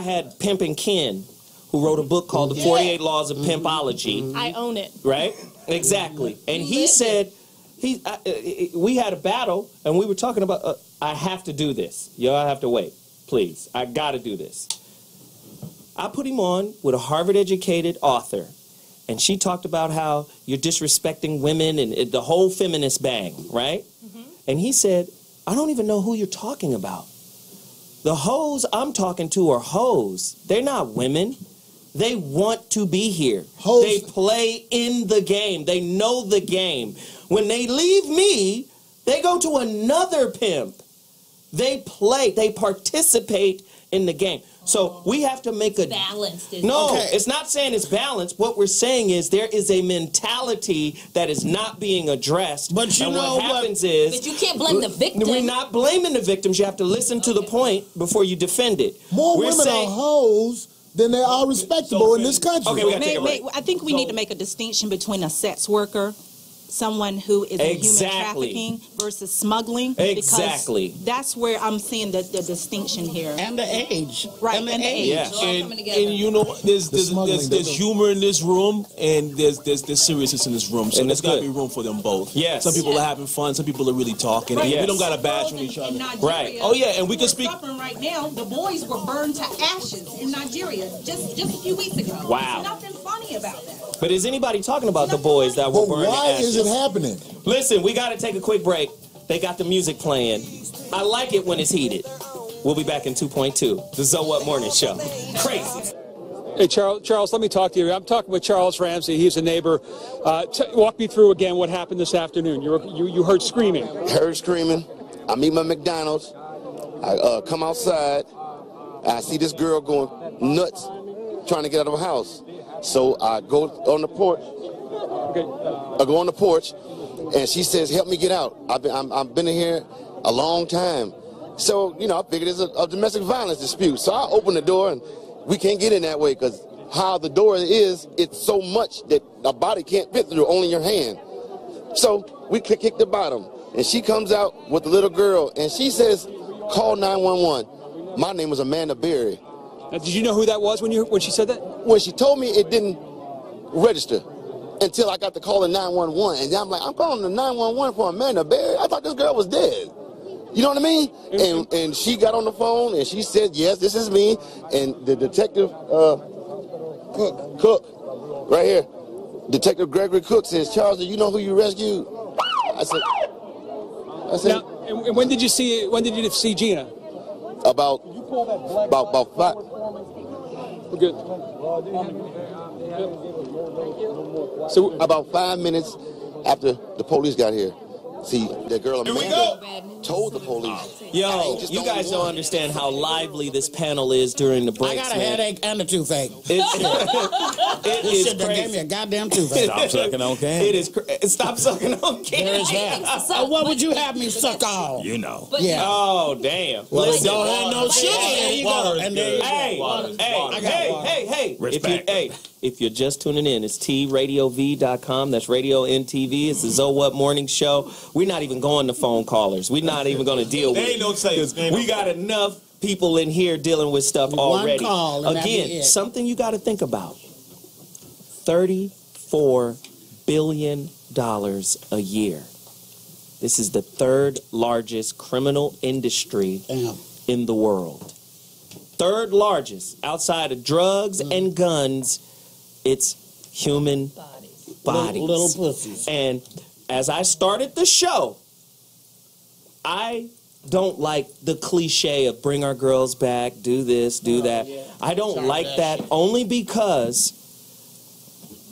had Pimp and Ken, who wrote a book called The 48 Laws of Pimpology. I own it. Right? Exactly. And he said, we had a battle, and we were talking about, I have to do this. Y'all have to wait. Please. I got to do this. I put him on with a Harvard-educated author, and she talked about how you're disrespecting women and the whole feminist bang, right? And he said, I don't even know who you're talking about. The hoes I'm talking to are hoes. They're not women. They want to be here. Hoes. They play in the game. They know the game. When they leave me, they go to another pimp. They play. They participate in the game. So we have to make a balanced. It's not saying it's balanced. What we're saying is there is a mentality that is not being addressed. But you know what happens is, but you can't blame the victim. We're not blaming the victims. You have to listen to the point before you defend it. More women are hoes than they are respectable in this country. Okay, we got to take a break. I think we need to make a distinction between a sex worker, someone who is in human trafficking, versus smuggling. Exactly. Because that's where I'm seeing the distinction here. And the age. Right, and the age. Yeah. And you know, there's humor in this room, and there's seriousness in this room. So there's got to be room for them both. Yes. Some people are having fun. Some people are really talking. Right. And we don't got to bash on each other. Right. Oh yeah, and we can speak. Right now, the boys were burned to ashes in Nigeria just a few weeks ago. Wow. There's nothing funny about that. But is anybody talking about the boys that were burned? Why is it happening? Listen, we got to take a quick break. They got the music playing. I like it when it's heated. We'll be back in 2.2. The So What Morning Show. Crazy. Hey, Charles, let me talk to you. I'm talking with Charles Ramsey. He's a neighbor. Walk me through again what happened this afternoon. You heard screaming. Heard screaming. I meet my McDonald's. I come outside. I see this girl going nuts trying to get out of her house. So I go on the porch. Okay. I go on the porch, and she says, "Help me get out. I've been in here a long time." So, you know, I figured it's a domestic violence dispute. So I open the door, and we can't get in that way because how the door is, it's so much that a body can't fit through, only your hand. So we kick the bottom, and she comes out with the little girl, and she says, "Call 911. My name is Amanda Berry." Now, did you know who that was when she said that? When she told me, it didn't register until I got the call in 911, and I'm like, I'm calling the 911 for Amanda Berry. I thought this girl was dead. You know what I mean? And she got on the phone and she said, "Yes, this is me." And the detective Cook, right here, Detective Gregory Cook says, "Charles, do you know who you rescued?" I said. Now, and when did you see Gina? About 5. We're good. So about 5 minutes after the police got here, see that girl Amanda told the police. Yo, you guys don't understand how lively this panel is during the breaks. I got a headache and a toothache. It This is shit that crazy. gave me a goddamn toothache. Stop sucking on candy. It is. Stop sucking on candy. There's that. What would you have me suck on? You know. Yeah. Oh damn. Well, Listen. don't have no sugar. There you go. And there you go. Hey. Respect. If you're just tuning in, it's TradioV.com. That's Radio NTV. It's the So What Morning Show. We're not even going to phone callers. We're not even going to deal with it. We got enough people in here dealing with stuff already. One call, and that'd be Again, it. something you got to think about. $34 billion a year. This is the third largest criminal industry in the world. Third largest outside of drugs and guns. It's human bodies. Little pussies. And as I started the show, I don't like the cliche of bring our girls back, do this, do that. I don't like that only because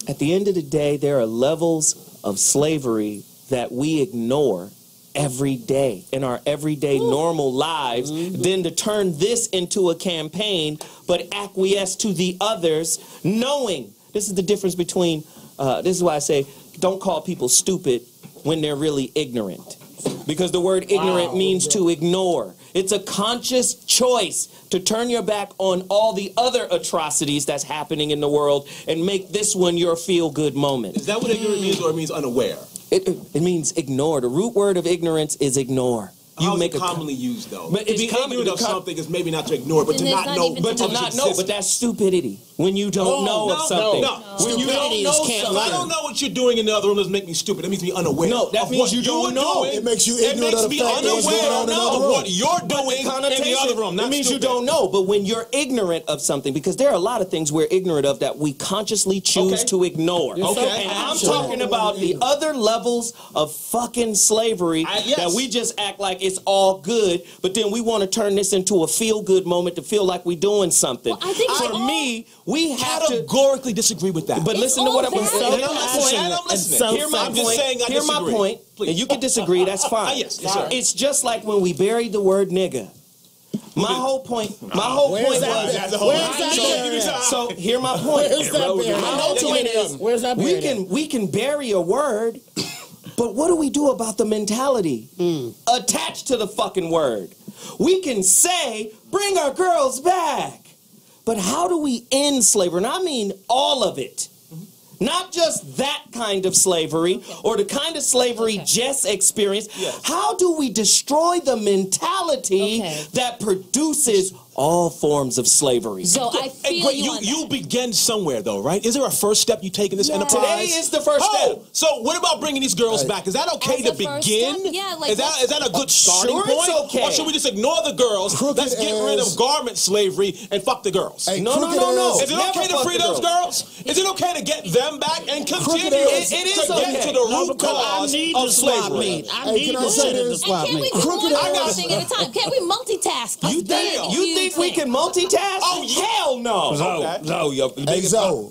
at the end of the day, there are levels of slavery that we ignore every day in our everyday normal lives. Then to turn this into a campaign, but acquiesce to the others, knowing this is the difference between, this is why I say, don't call people stupid when they're really ignorant. Because the word ignorant means to ignore. It's a conscious choice to turn your back on all the other atrocities that's happening in the world and make this one your feel-good moment. Is that what ignorant means, or it means unaware? It means ignore. The root word of ignorance is ignore. How is it commonly used, though? But To it's be common- ignorant of something is maybe not to ignore, but to And it's not not know. even But to not know, but that's stupidity. When you don't know of something. When you don't know If I something. don't know what you're doing in the other room, doesn't make me stupid. That makes me unaware. No, that of means what you don't you're know. doing. It makes you ignorant It of makes the me fact that what's going on in the unaware other of room. what you're doing in the other room. It Not means you stupid. don't know, but when you're ignorant of something, because there are a lot of things we're ignorant of that we consciously choose to ignore. Okay. And I'm talking about the other levels of fucking slavery that we just act like it's all good, but then we want to turn this into a feel-good moment to feel like we're doing something. Well, I think For me, we have to categorically disagree with that. But listen to what I'm all saying. valid. I'm listening. Hear my I'm just point. saying I Hear my disagree. point. Please. And you can disagree. That's fine. Yes, sir. It's just like when we buried the word nigga. My whole point Where's that was. buried? Where's that buried? So hear my point. Where's that buried? My whole point is Where's that buried? we can bury a word, but what do we do about the mentality attached to the fucking word? We can say, bring our girls back. But how do we end slavery? And I mean all of it. Not just that kind of slavery or the kind of slavery Jess experienced. How do we destroy the mentality that produces all forms of slavery. So I feel you begin somewhere, though, right? Is there a first step you take in this enterprise? Today is the first step. So what about bringing these girls back? Is that okay to begin? Yeah, like is that a good starting point? It's okay. Or should we just ignore the girls? Let's get rid of garment slavery and fuck the girls. No. Is it okay to free those girls? Is it okay to get them back and continue to get to the root cause of slavery? I need to sit in the swap meet. Can we do one thing at a time? Can we multitask? You think we can multitask? Oh, hell no.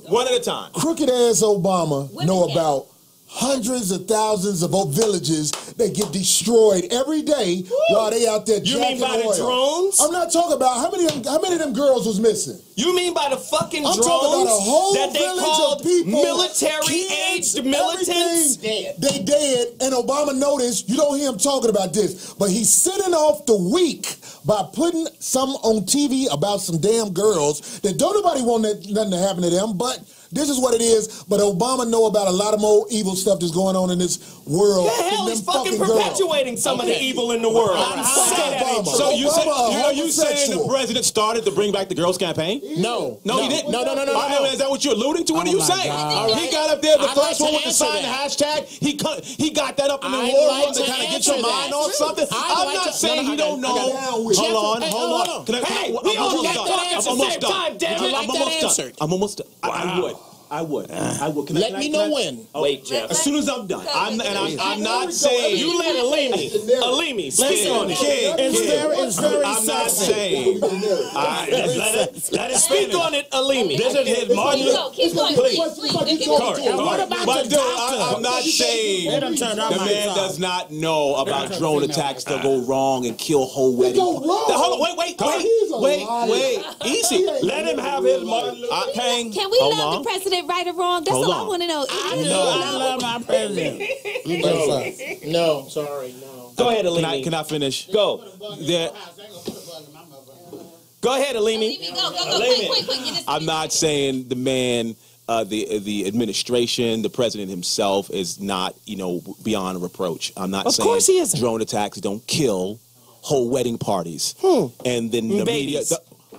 One at a time. Crooked ass Obama know about hundreds of thousands of villages that get destroyed every day while they out there You jacking mean by oil. the drones? I'm not talking about how many of them girls was missing. You mean by the fucking I'm drones talking about a whole that they village called of people, military-aged militants? They dead, and Obama noticed, you don't hear him talking about this, but he's sending off the weak by putting some on TV about some damn girls that don't nobody want nothing to happen to them, but this is what it is. But Obama know about a lot of more evil stuff that's going on in this world. The hell, he's fucking perpetuating some of the evil in the world. So you saying the president started to bring back the girls campaign? No, he didn't. No. Is that what you're alluding to? What are you saying? He got up there, the first one with the sign, the hashtag. He got that up in the war room to kind of get your mind off something. I'm not saying he don't know. Hold on. Hey, we all got that answer at the same time, damn it. I'm almost done. I would. Let me know when. Wait, Geoff. As soon as I'm done. I'm not saying. You let Alimi speak on it. It's very I'm not saying. Let it speak on it, Alimi. This is his Martin. Keep going, please. What about But the dude, doctor? I'm not saying the man does not know about drone attacks that go wrong and kill whole weddings. Hold on, wait. Easy. Let him have his Martin Luther King. Can we love the president right or wrong? That's all I want to know. I love my president. No, sorry, no. Go ahead, Alimi. Can I finish? Go. Go ahead, Alimi. Go. Quick. I'm not saying the man, the administration, the president himself is not, beyond reproach. I'm not saying course he isn't. Drone attacks don't kill whole wedding parties. And then the media...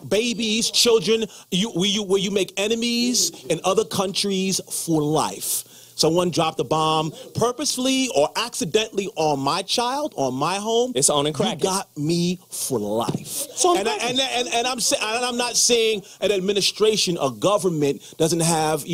Babies, children, where you make enemies in other countries for life. Someone dropped a bomb purposefully or accidentally on my child, on my home. It's on and cracking. You got me for life. And I'm not saying an administration, a government doesn't have,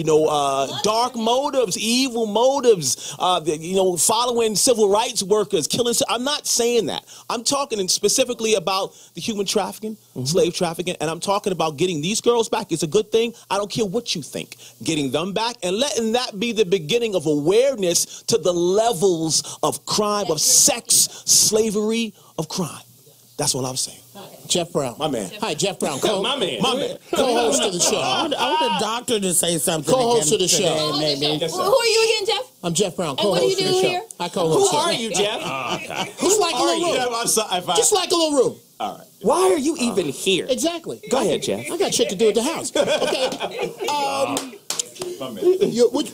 dark motives, evil motives, following civil rights workers, killing. I'm not saying that. I'm talking specifically about the human trafficking, slave trafficking, and I'm talking about getting these girls back. It's a good thing. I don't care what you think. Getting them back and letting that be the beginning of awareness to the levels of crime, of sex, slavery, of crime. That's what I'm saying. Jeff Brown. My man. Hi, Jeff Brown. My man. Co-host of the show. I want the doctor to say something. Co-host of the show. Who are you again, Jeff? I'm Jeff Brown, And what do you co-host of do the here? show. I co-host. Who are you, Jeff? Just like a little room. Just like a little room. All right. Why are you even here? Exactly. Go ahead, Jeff. I got shit to do at the house. Okay. With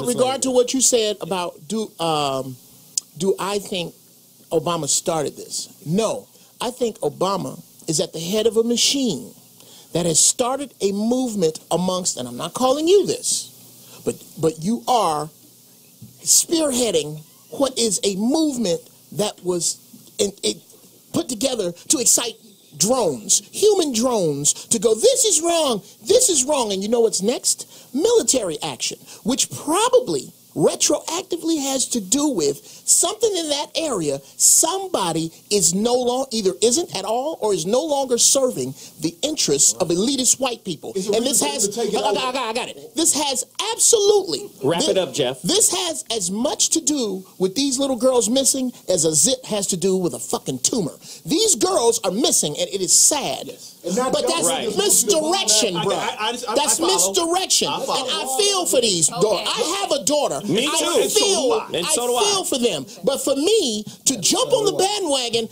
regard to what you said about do I think Obama started this? No, I think Obama is at the head of a machine that has started a movement amongst, and I'm not calling you this, but you are spearheading what is a movement that was put together to excite drones, human drones, to go, this is wrong, and you know what's next? Military action, which probably retroactively has to do with something in that area. Somebody is no longer, either isn't at all or is no longer serving the interests of elitist white people. And this has, I got it. This has absolutely. Wrap it up, Jeff. This has as much to do with these little girls missing as a zit has to do with a fucking tumor. These girls are missing, and it is sad. But that's misdirection, bro. That's misdirection. And I feel for these daughters. I have a daughter. Me too. I feel for them. But for me to jump on the bandwagon,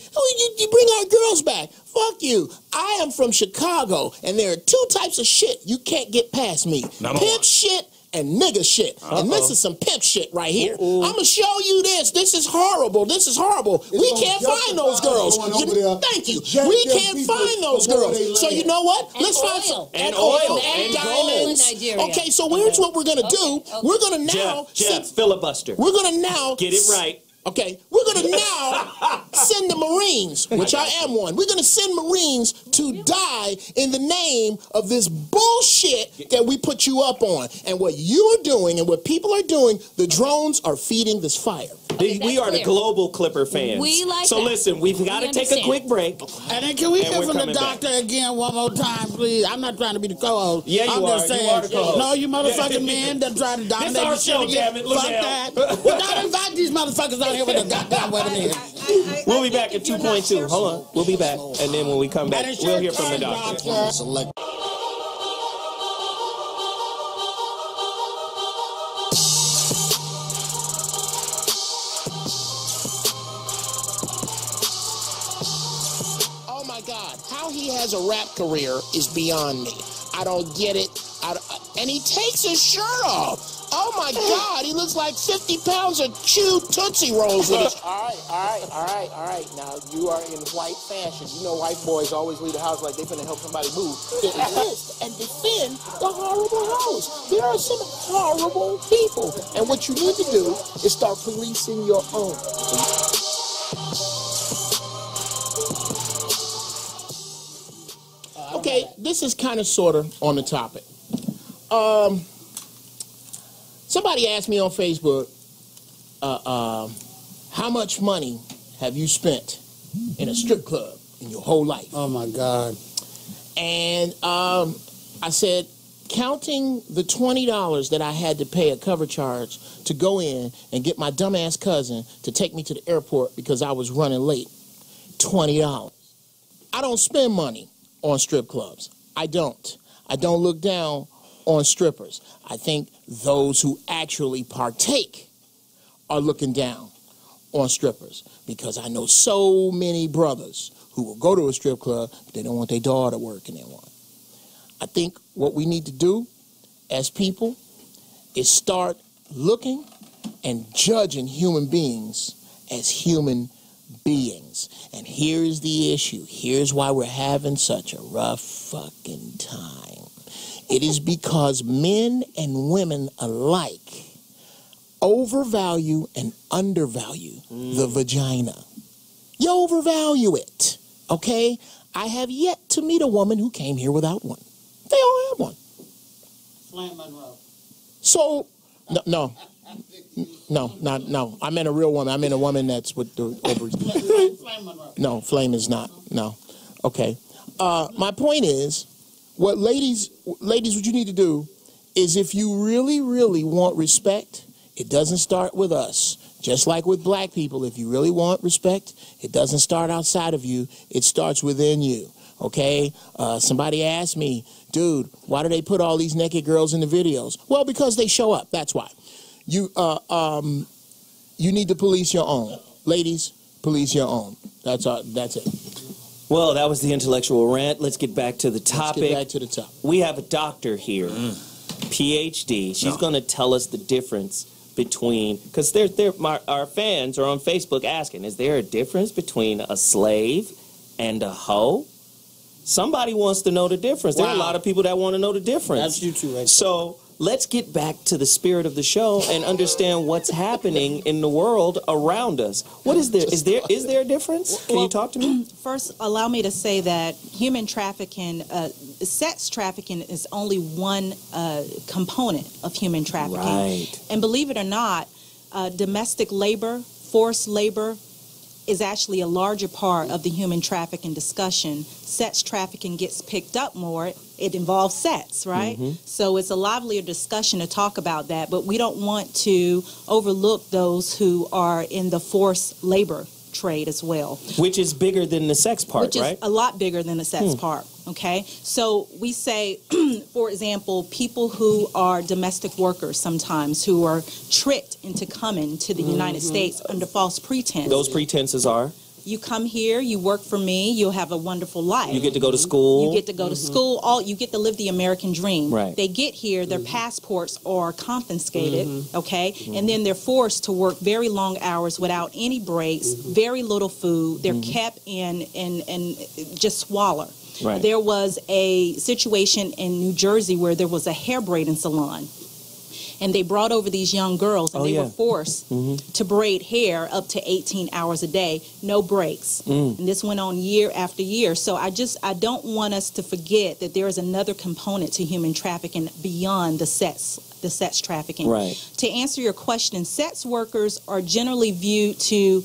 you bring our girls back. Fuck you. I am from Chicago, and there are two types of shit you can't get past me. Pimp shit and nigga shit. And this is some pimp shit right here. I'm gonna show you this. This is horrible. This is horrible. We can't find those girls. Thank you. We can't find those girls. So you know what? Let's find some and oil and diamonds. Okay, so here's what we're gonna do. We're gonna now Geoff, filibuster. We're gonna now get it right. Okay, we're going to now send the Marines, which I am one. We're going to send Marines to die in the name of this bullshit that we put you up on. And what you are doing and what people are doing, the drones are feeding this fire. We are the global Clipper fans. We like so that. listen, we've got to take a quick break. And then can we hear from the doctor again one more time, please? I'm not trying to be the co-host. Yeah, you I'm are. Just saying, You are the co-host. No, you motherfucking men that try to dominate This our the show, shit damn it. Fuck that. Well, don't invite these motherfuckers out here with the goddamn wedding here. We'll be back at 2.2. Hold on. We'll be back. And then when we come back, we'll hear from the doctor. Oh my God, how he has a rap career is beyond me. I don't get it. And he takes his shirt off. Oh my God, he looks like 50 pounds of chewed Tootsie Rolls with his... All right. Now, you are in white fashion. You know white boys always leave the house like they finna help somebody move. Enlist and defend the horrible hoes. There are some horrible people. And what you need to do is start policing your own. Okay, this is kind of sort of on the topic. Somebody asked me on Facebook, how much money have you spent in a strip club in your whole life? Oh my God. And I said, counting the $20 that I had to pay a cover charge to go in and get my dumbass cousin to take me to the airport because I was running late, $20. I don't spend money on strip clubs. I don't look down on strippers. I think those who actually partake are looking down on strippers because I know so many brothers who will go to a strip club, but they don't want their daughter working in one. I think what we need to do as people is start looking and judging human beings as human beings. And here's the issue. Here's why we're having such a rough fucking time. It is because men and women alike overvalue and undervalue the vagina. You overvalue it, okay? I have yet to meet a woman who came here without one. They all have one. Flame Monroe. So, no. I meant a real woman. I meant a woman that's with the ovaries. Flame Monroe. No, Flame is not. No. Okay. My point is, what ladies, what you need to do is if you really, really want respect, it doesn't start with us. Just like with black people, if you really want respect, it doesn't start outside of you. It starts within you. Okay? Somebody asked me, dude, why do they put all these naked girls in the videos? Well, because they show up. That's why. You need to police your own. Ladies, police your own. That's it. Well, that was the intellectual rant. Let's get back to the topic. Let's get back to the topic. We have a doctor here, PhD. She's going to tell us the difference between, because our fans are on Facebook asking, is there a difference between a slave and a hoe? Somebody wants to know the difference. Wow. There are a lot of people that want to know the difference. That's you too, right? So let's get back to the spirit of the show and understand what's happening in the world around us. What is there? Is there a difference? Can you talk to me? First, allow me to say that human trafficking, sex trafficking is only one component of human trafficking. Right. And believe it or not, domestic labor, forced labor, is actually a larger part of the human trafficking discussion. Sex trafficking gets picked up more. It involves sex, right? Mm-hmm. So it's a livelier discussion to talk about that, but we don't want to overlook those who are in the forced labor trade as well. Which is bigger than the sex part, right? Which is a lot bigger than the sex part, okay? So we say, for example, people who are domestic workers sometimes who are tricked into coming to the United States under false pretense. Those pretenses are? You come here, you work for me, you'll have a wonderful life. You get to go to school. You get to go to school. You get to live the American dream. Right. They get here, their passports are confiscated, okay? And then they're forced to work very long hours without any breaks, very little food. They're kept in just squalor. Right. There was a situation in New Jersey where there was a hair braiding salon. And they brought over these young girls, and they were forced to braid hair up to 18 hours a day, no breaks. And this went on year after year. So I don't want us to forget that there is another component to human trafficking beyond the sex trafficking. Right. To answer your question, sex workers are generally viewed to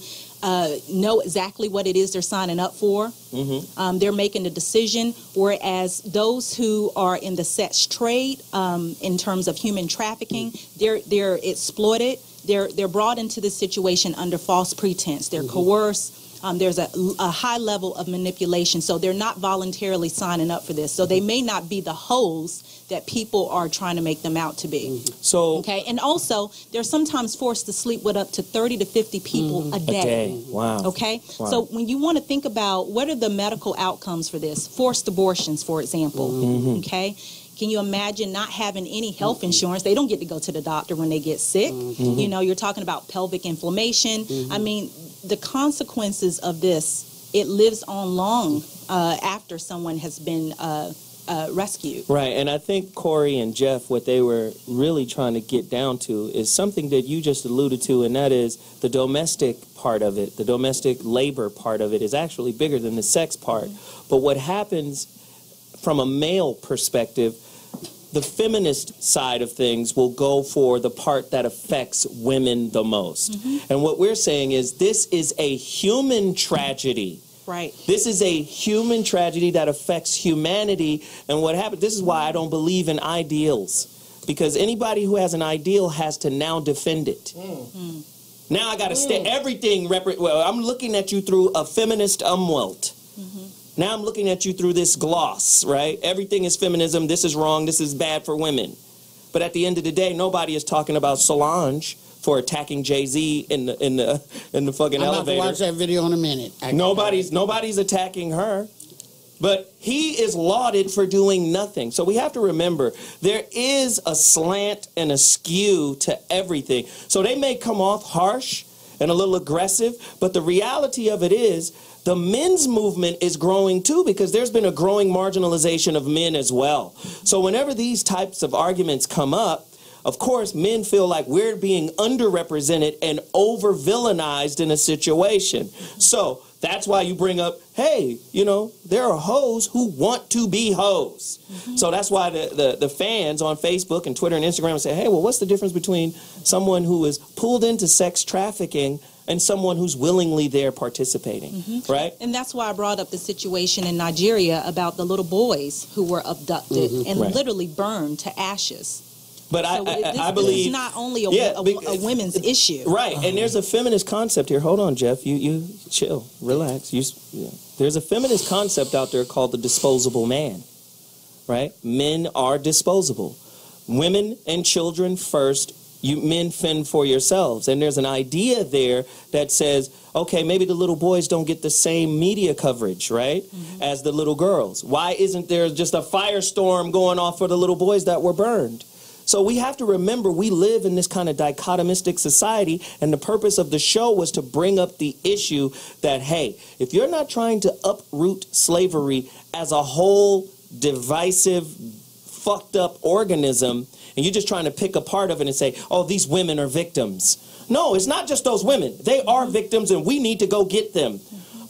know exactly what it is they're signing up for. They're making the decision, whereas those who are in the sex trade, in terms of human trafficking, they're exploited. They're brought into this situation under false pretense. They're coerced. There's a high level of manipulation, so they're not voluntarily signing up for this. So they may not be the hoes that people are trying to make them out to be. So and also they're sometimes forced to sleep with up to 30 to 50 people a day. Wow. Okay. Wow. So when you want to think about what are the medical outcomes for this, forced abortions, for example. Okay. Can you imagine not having any health insurance? They don't get to go to the doctor when they get sick. You know, you're talking about pelvic inflammation. I mean, the consequences of this, it lives on long after someone has been rescued. Right, and I think Corey and Geoff, what they were really trying to get down to is something that you just alluded to, and that is the domestic part of it. The domestic labor part of it is actually bigger than the sex part. But what happens from a male perspective, the feminist side of things will go for the part that affects women the most. And what we're saying is this is a human tragedy. Right. This is a human tragedy that affects humanity. And what happened, this is why I don't believe in ideals. Because anybody who has an ideal has to now defend it. Now I got to stay everything. Well, I'm looking at you through a feminist umwelt. Now I'm looking at you through this gloss, right? Everything is feminism. This is wrong. This is bad for women. But at the end of the day, nobody is talking about Solange for attacking Jay-Z in the fucking elevator. I'm about to watch that video in a minute. Nobody's attacking her. But he is lauded for doing nothing. So we have to remember there is a slant and a skew to everything. So they may come off harsh and a little aggressive, but the reality of it is the men's movement is growing too, because there's been a growing marginalization of men as well. So whenever these types of arguments come up, of course, men feel like we're being underrepresented and over-villainized in a situation. So that's why you bring up, hey, you know, there are hoes who want to be hoes. So that's why the fans on Facebook and Twitter and Instagram say, hey, well, what's the difference between someone who is pulled into sex trafficking and someone who's willingly there participating, right? And that's why I brought up the situation in Nigeria about the little boys who were abducted and literally burned to ashes. But so I believe this is not only a women's issue. Right, and there's a feminist concept here. Hold on, Geoff. You chill, relax. There's a feminist concept out there called the disposable man, right? Men are disposable. Women and children first. You men fend for yourselves. And there's an idea there that says, okay, maybe the little boys don't get the same media coverage, right, as the little girls. Why isn't there just a firestorm going off for the little boys that were burned? So we have to remember we live in this kind of dichotomistic society, and the purpose of the show was to bring up the issue that, hey, if you're not trying to uproot slavery as a whole divisive, fucked up organism, and you're just trying to pick a part of it and say, oh, these women are victims. No, it's not just those women. They are victims, and we need to go get them.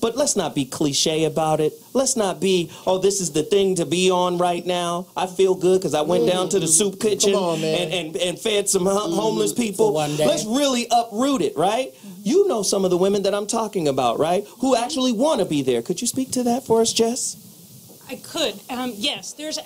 But let's not be cliche about it. Let's not be, oh, this is the thing to be on right now. I feel good because I went down to the soup kitchen and fed some homeless people. Let's really uproot it, right? You know some of the women that I'm talking about, right, who actually want to be there. Could you speak to that for us, Jess? I could. Yes, there's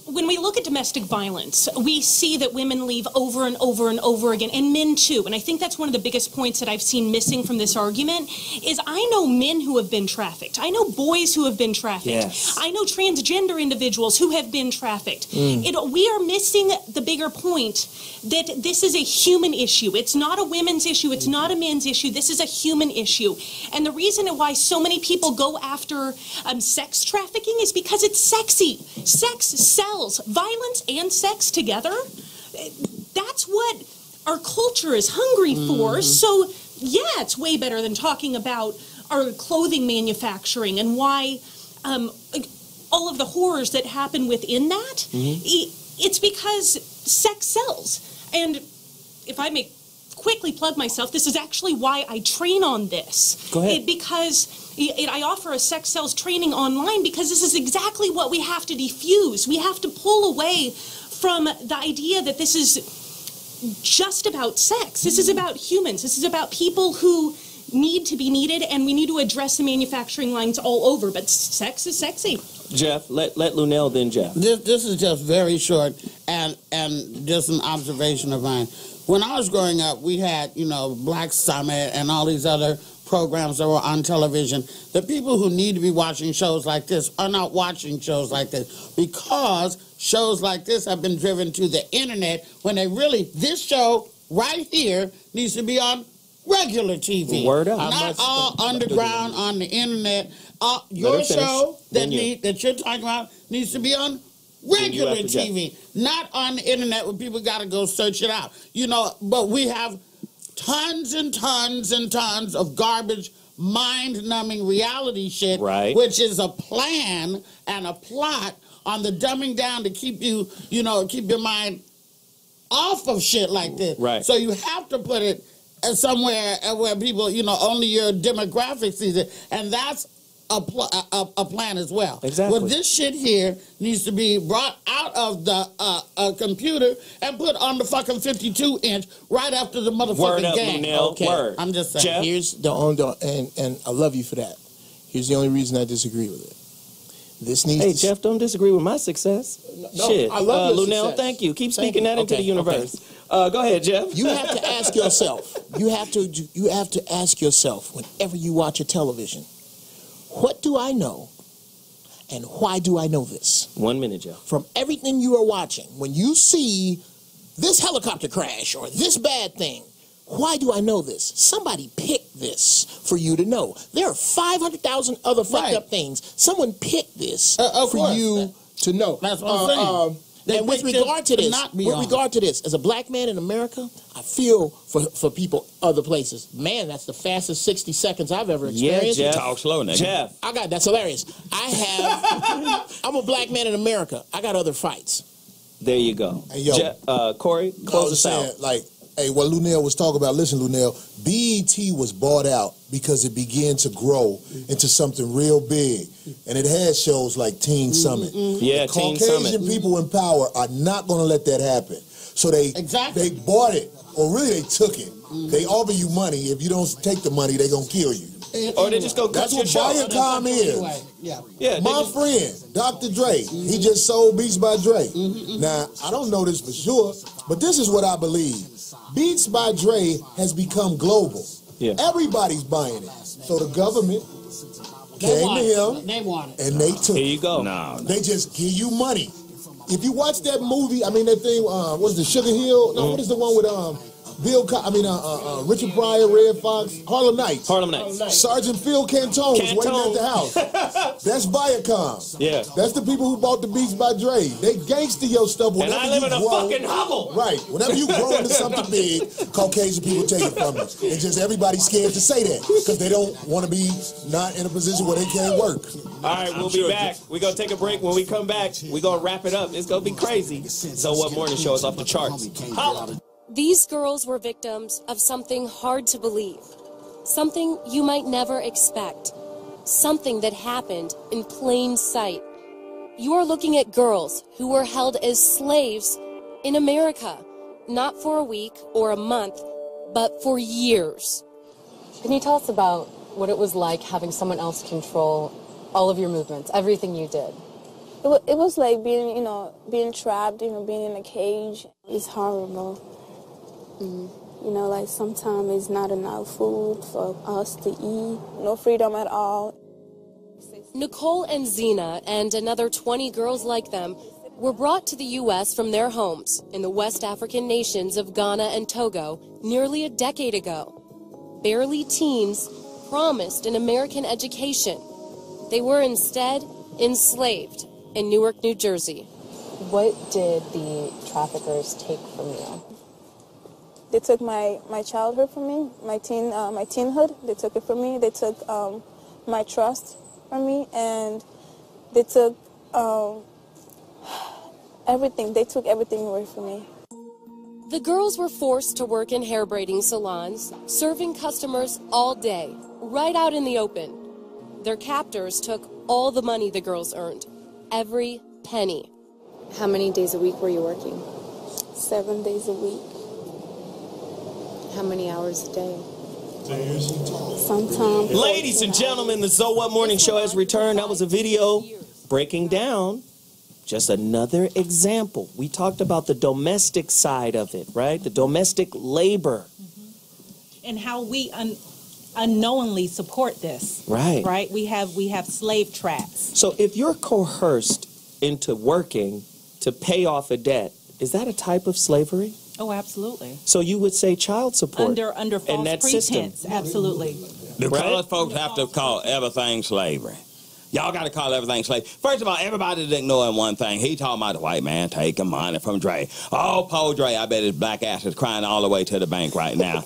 when we look at domestic violence, we see that women leave over and over and over again, and men too. And I think that's one of the biggest points that I've seen missing from this argument is I know men who have been trafficked. I know boys who have been trafficked. Yes. I know transgender individuals who have been trafficked. We are missing the bigger point that this is a human issue. It's not a women's issue. It's not a men's issue. This is a human issue. And the reason why so many people go after sex trafficking is because it's sexy. Sex sells. Violence and sex together, that's what our culture is hungry for. So, yeah, it's way better than talking about our clothing manufacturing and why all of the horrors that happen within that. It's because sex sells. And if I may quickly plug myself, this is actually why I train on this. Go ahead. I offer a sex sells training online because this is exactly what we have to defuse. We have to pull away from the idea that this is just about sex. This is about humans. This is about people who need to be needed, and we need to address the manufacturing lines all over. But sex is sexy. Jeff, let Lunell, then Jeff. This is just very short and just an observation of mine. When I was growing up, we had, Black Summit and all these other programs that were on television. The people who need to be watching shows like this are not watching shows like this because shows like this have been driven to the internet when this show right here needs to be on regular TV. Word up. Not all underground on the internet. Your show that you're talking about needs to be on regular TV, not on the internet where people got to go search it out. But we have tons and tons and tons of garbage, mind-numbing reality shit, which is a plan and a plot on the dumbing down to keep you, keep your mind off of shit like this. Right. So you have to put it somewhere where people, only your demographic sees it, and that's a plan as well. Exactly. Well, this shit here needs to be brought out of the computer and put on the fucking 52-inch right after the motherfucking game. Okay. Word. I'm just saying. Jeff? Here's the only, and I love you for that. Here's the only reason I disagree with it. This needs. Hey, Jeff, don't disagree with my success. No, Shit. I love your Lunell, success. thank you. Keep speaking that into the universe. Go ahead, Jeff. You have to ask yourself. You have to ask yourself whenever you watch a television. What do I know, and why do I know this? 1 minute, Jeff. From everything you are watching, when you see this helicopter crash or this bad thing, why do I know this? Somebody picked this for you to know. There are 500,000 other fucked up things. Someone picked this for you to know. That's what I'm saying. And with regard to this, as a black man in America, I feel for people other places. Man, that's the fastest 60 seconds I've ever experienced. Yeah, Jeff. Talk slow, nigga. Jeff. That's hilarious. I'm a black man in America. I got other fights. There you go. Hey, yo. Jeff, Corey, close us out. Hey, what Lunell was talking about, listen, Lunell, BET was bought out because it began to grow into something real big. And it has shows like Teen Summit. Yeah, the Teen Caucasian Summit. people in power are not going to let that happen. So they bought it, or really they took it. They offer you money. If you don't take the money, they're going to kill you. Or they just go cut That's your what show. Viacom is. Yeah. My friend, Dr. Dre, he just sold Beats by Dre. Now, I don't know this for sure, but this is what I believe. Beats by Dre has become global. Yeah. Everybody's buying it. So the government came to him and they took it. Here you go. No. They just give you money. If you watch that movie, that thing, what's the Sugar Hill? No, what is the one with Richard Pryor, Red Fox, Harlem Nights. Sergeant Phil Cantone was waiting at the house. That's Viacom. Yeah. That's the people who bought the Beats by Dre. They gangster your stuff. And I live in a fucking hovel. Right. Whenever you grow into something big, Caucasian people take it from you. And just everybody's scared to say that because they don't want to be not in a position where they can't work. All right, we'll be back. We're going to take a break. When we come back, we're going to wrap it up. It's going to be crazy. So What Morning Show is off the charts. Holla. These girls were victims of something hard to believe, something you might never expect, something that happened in plain sight. You are looking at girls who were held as slaves in America, not for a week or a month, but for years. Can you tell us about what it was like having someone else control all of your movements, everything you did? It was like being, you know, being trapped, you know, being in a cage. It's horrible. You know, like sometimes it's not enough food for us to eat. No freedom at all. Nicole and Zena and another 20 girls like them were brought to the U.S. from their homes in the West African nations of Ghana and Togo nearly a decade ago. Barely teens, promised an American education. They were instead enslaved in Newark, New Jersey. What did the traffickers take from you? They took my childhood from me, my teenhood. They took it from me. They took my trust from me, and they took everything. They took everything away from me. The girls were forced to work in hair braiding salons, serving customers all day, right out in the open. Their captors took all the money the girls earned, every penny. How many days a week were you working? 7 days a week. How many hours a day? Sometimes. Ladies and gentlemen, the So What Morning Show has returned. That was a video breaking down just another example. We talked about the domestic side of it, right? The domestic labor. And how we unknowingly support this. Right. Right? We have slave traps. So if you're coerced into working to pay off a debt, is that a type of slavery? Oh, absolutely. So you would say child support Under false in that pretense. system. Absolutely. The colored folks have to call everything slavery. Y'all got to call everything slavery. First of all, everybody's ignoring one thing. He talking about the white man taking money from Dre. Oh, poor Dre, I bet his black ass is crying all the way to the bank right now.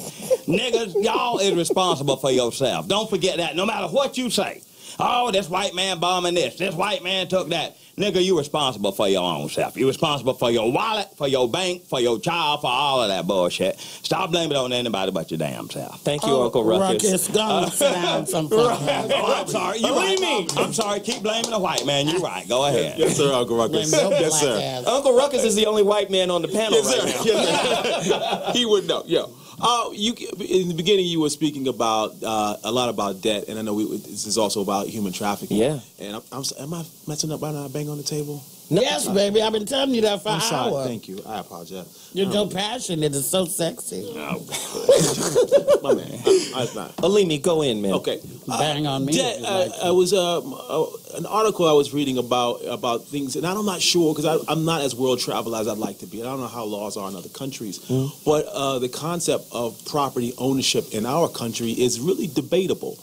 Niggas, y'all is responsible for yourself. Don't forget that, no matter what you say. Oh, this white man bombing this white man took that. Nigga, you responsible for your own self. You responsible for your wallet, for your bank, for your child, for all of that bullshit. Stop blaming it on anybody but your damn self. Thank you, Uncle Ruckus. Ruckus, go sit down sometime. Oh, I'm sorry. You right. I'm sorry. Keep blaming the white man. You're right. Go ahead. Yes, sir, Uncle Ruckus. Yes, sir. Uncle Ruckus is the only white man on the panel right now. Yes, he would know. Yeah. In the beginning, you were speaking about a lot about debt, and I know this is also about human trafficking. Yeah. And am I messing up right now? Bang on the table? Yes, baby. I've been telling you that for I'm an sorry. hour. Thank you. I apologize. You're so passionate. It's so sexy. My man. It's not. Alimi, go in, man. Okay. Bang on me. Debt, I was an article I was reading about things, and I'm not sure because I'm not as world traveler as I'd like to be. I don't know how laws are in other countries, but the concept of property ownership in our country is really debatable.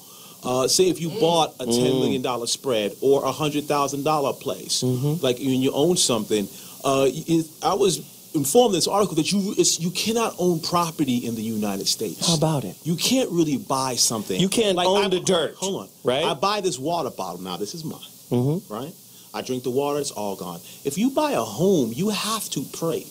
Say if you bought a $10 million spread or a $100,000 place, like when you own something, I was informed in this article that you cannot own property in the United States. How about it? You can't really buy something. You can't own the dirt. Hold on. Right? I buy this water bottle. Now, this is mine. Right? I drink the water, it's all gone. If you buy a home, you have to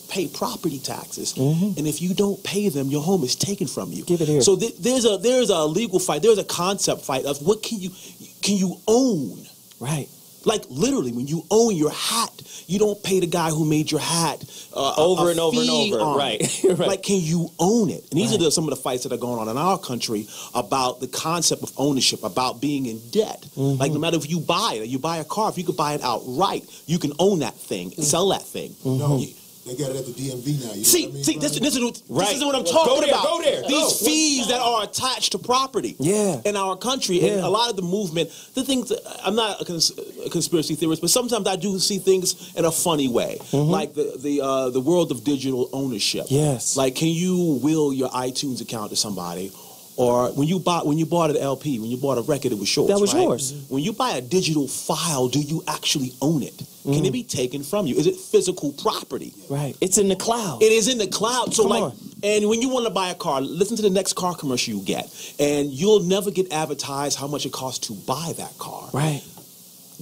pay property taxes. And if you don't pay them, your home is taken from you. Give it here. So there's a legal fight, there's a concept fight of what can you own? Right. Like literally, when you own your hat, you don't pay the guy who made your hat over and over and over. Right. Right. Like, can you own it? And these are some of the fights that are going on in our country about the concept of ownership, about being in debt. Like, no matter if you buy it, you buy a car, if you could buy it outright, you can own that thing, sell that thing. No. They got it at the DMV now. You know This is what I'm talking about. Go there. These fees that are attached to property in our country. And a lot of the movement, the things, I'm not a conspiracy theorist, but sometimes I do see things in a funny way. Like the world of digital ownership. Yes. Like, can you will your iTunes account to somebody? Or when you bought an LP, when you bought a record, it was yours. That was right? yours. When you buy a digital file, do you actually own it? Can it be taken from you? Is it physical property? Right. It's in the cloud. It is in the cloud. So Come on. and when you want to buy a car, listen to the next car commercial you get, and you'll never get advertised how much it costs to buy that car. Right.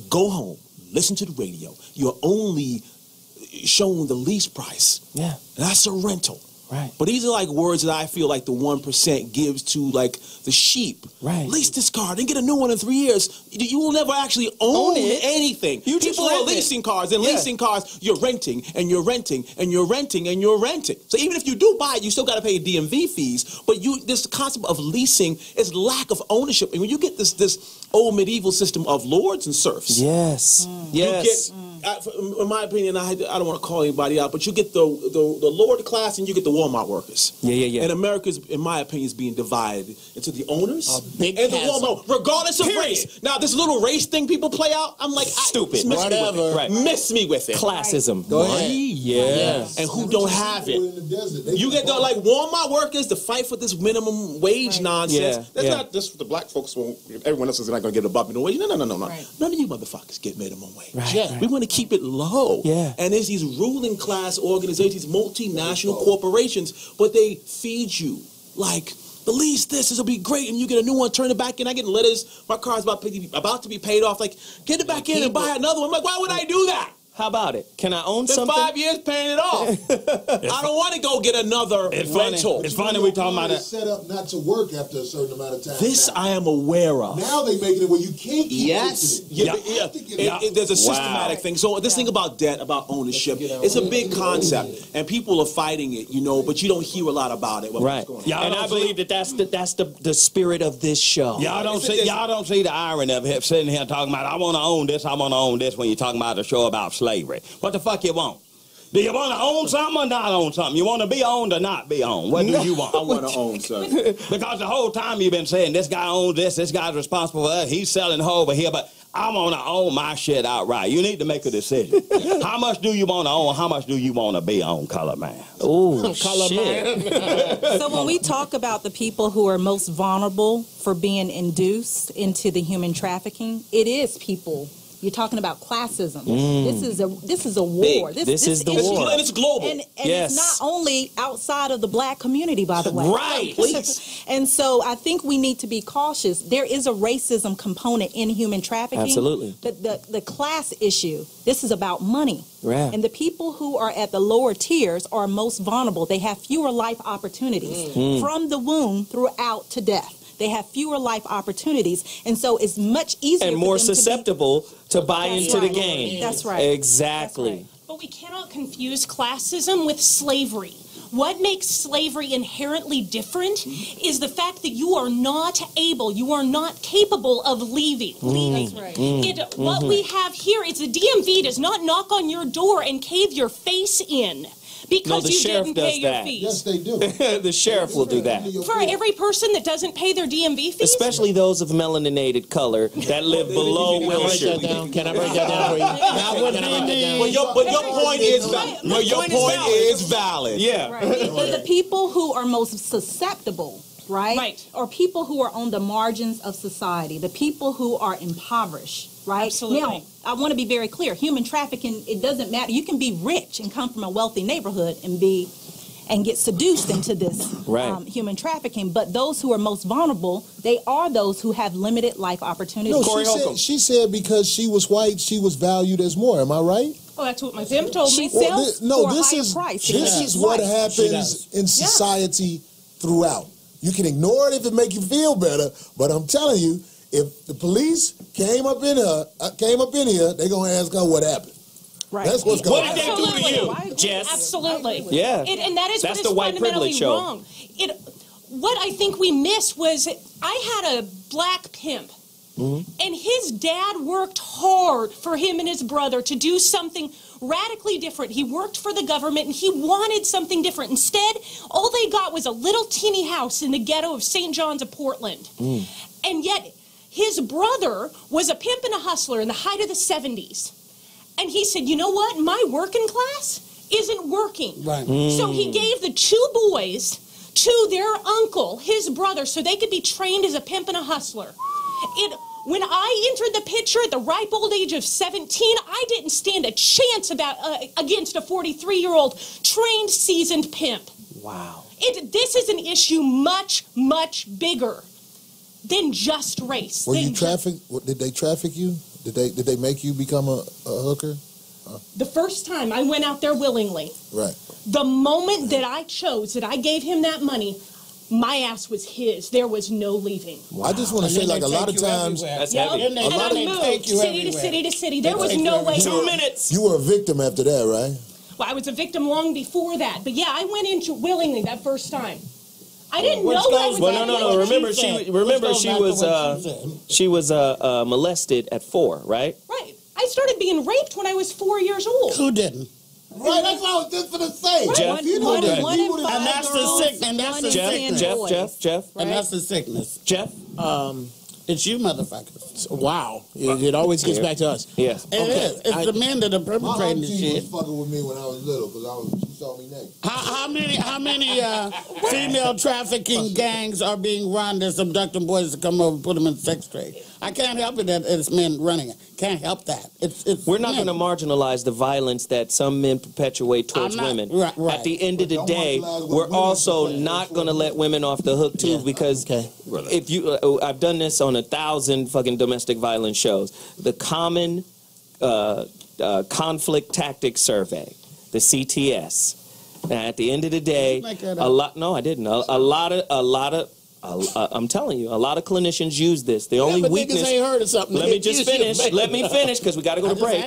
Go home, listen to the radio. You're only shown the lease price. Yeah. That's a rental. Right. But these are like words that I feel like the 1% gives to like the sheep. Right. Lease this car, then get a new one in 3 years. You will never actually own anything. You just People are rent it. leasing cars, and leasing cars, you're renting, and you're renting, and you're renting, and you're renting. So even if you do buy it, you still got to pay DMV fees. But this concept of leasing is lack of ownership. And when you get this old medieval system of lords and serfs. Yes. Yes. in my opinion, I don't want to call anybody out, but you get the lower class and you get the Walmart workers. Yeah. And America's, in my opinion, is being divided into the owners and big the chasm. Walmart, regardless of race. Now, this little race thing people play out, I'm like, stupid. Whatever. Right. Miss me with it. Classism. Go ahead. Money, yes. And who don't have it? You get the like Walmart workers to fight for this minimum wage nonsense. That's not just for the black folks. Everyone else is not going to get above minimum wage. No. Right. None of you motherfuckers get minimum wage. Right. We want to keep it low. Yeah. And there's these ruling class organizations, multinational corporations, but they feed you like, release this will be great, and you get a new one, turn it back in. I get letters, my car's about to be paid off. Like, get it back in and buy another one. I'm like, why would I do that? How about it? Can I own Been something? 5 years paying it off. I don't want to go get another rental. It's funny we talking about it. It's set up not to work after a certain amount of time. This I am aware of. Now they making it where you can't keep There's a systematic thing. So this thing about debt, about ownership, it's a big concept, and people are fighting it, but you don't hear a lot about it. Right. And I believe that's the spirit of this show. Y'all don't see the irony of him sitting here talking about I want to own this when you're talking about a show about slavery. What the fuck you want? Do you want to own something or not own something? You want to be owned or not be owned? What do you want? I want to own something. Because the whole time you've been saying this guy owns this guy's responsible for that, he's selling over here, but I want to own my shit outright. You need to make a decision. How much do you want to own? How much do you want to be on, color man? Oh, shit. So when we talk about the people who are most vulnerable for being induced into the human trafficking, it is people. You're talking about classism. This is a war. This is the war. And it's global. And it's not only outside of the black community, by the way. Right. Please. And so I think we need to be cautious. There is a racism component in human trafficking. Absolutely. The class issue, this is about money. Right. And the people who are at the lower tiers are most vulnerable. They have fewer life opportunities from the womb throughout to death. They have fewer life opportunities, and so it's much easier and more susceptible to buy into the game. That's right. Exactly. That's right. But we cannot confuse classism with slavery. What makes slavery inherently different is the fact that you are not capable of leaving. That's right. What we have here is the DMV does not knock on your door and cave your face in. Because you didn't pay your fees. Yes, they do. The sheriff will do that. For every person that doesn't pay their DMV fees? Especially those of melaninated color that live below Wilshire. Can I break that down for you? But your point is valid. Yeah. Right. The people who are most susceptible, right? Or people who are on the margins of society, the people who are impoverished. Right? Absolutely. Now, I want to be very clear. Human trafficking, it doesn't matter. You can be rich and come from a wealthy neighborhood and get seduced into this human trafficking. But those who are most vulnerable, they are those who have limited life opportunities. No, she said because she was white, she was valued as more. Am I right? Oh, that's what my Vim told me. She sells for a this higher is price. this is what happens in society throughout. You can ignore it if it makes you feel better, but I'm telling you, if the police came up in here, they're gonna ask her what happened. Right. That's what's going What did they do to you, Jess? Absolutely. Yeah. And that is That's what is the white fundamentally privilege show. wrong. What I think we missed was I had a black pimp. And his dad worked hard for him and his brother to do something radically different. He worked for the government and he wanted something different. Instead, all they got was a little teeny house in the ghetto of St. John's of Portland. And yet, his brother was a pimp and a hustler in the height of the 70s. And he said, you know what? My working class isn't working. Right. So he gave the two boys to their uncle, his brother, so they could be trained as a pimp and a hustler. When I entered the picture at the ripe old age of 17, I didn't stand a chance against a 43-year-old trained, seasoned pimp. Wow. This is an issue much, much bigger than just race. Were you trafficked? Did they traffic you? Did they make you become a hooker? The first time I went out there willingly. Right. The moment that I chose, that I gave him that money, my ass was his. There was no leaving. Wow. I just want to say, like, a lot of times, that's heavy. And I moved city to city to city. There was no way out. 2 minutes. You were a victim after that, right? Well, I was a victim long before that. But yeah, I went into willingly that first time. I didn't know what I was Well, no. Remember, she was molested at 4, right? Right. I started being raped when I was 4 years old. Who didn't? Right, that's what I was just going to say. Jeff, and that's the sickness. And that's the sickness. Jeff. And that's the sickness. Jeff? It's you motherfuckers. Wow. It always gets back to us. Yes. It is. It's the men that are perpetrating the She shit. was fucking with me when I was little because she saw me naked. How many female trafficking gangs are being run? There's abducting boys to come over and put them in sex trade. I can't help it that it's men running it. Can't help that. We're not going to marginalize the violence that some men perpetuate towards women. Right. At the end of the day, we're also not going to let women off the hook too, because if you, I've done this on 1,000 fucking domestic violence shows. The Common Conflict Tactics Survey, the CTS. Now, at the end of the day, a lot. No, I didn't. A lot of. I'm telling you, a lot of clinicians use this. The only weakness. Ain't heard of something. Let me just finish. Let me finish because we got to go to break.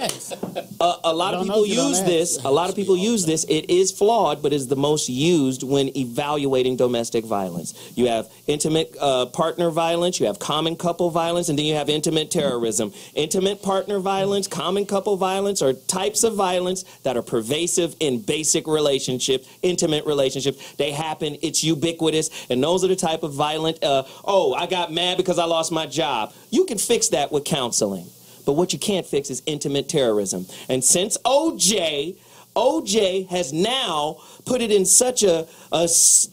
A lot of people use this. A lot of people use this. It is flawed, but is the most used when evaluating domestic violence. You have intimate partner violence, you have common couple violence, and then you have intimate terrorism. Intimate partner violence, common couple violence are types of violence that are pervasive in basic relationships, intimate relationships. They happen. It's ubiquitous, and those are the type of violent, I got mad because I lost my job. You can fix that with counseling. But what you can't fix is intimate terrorism. And since OJ has now put it in such a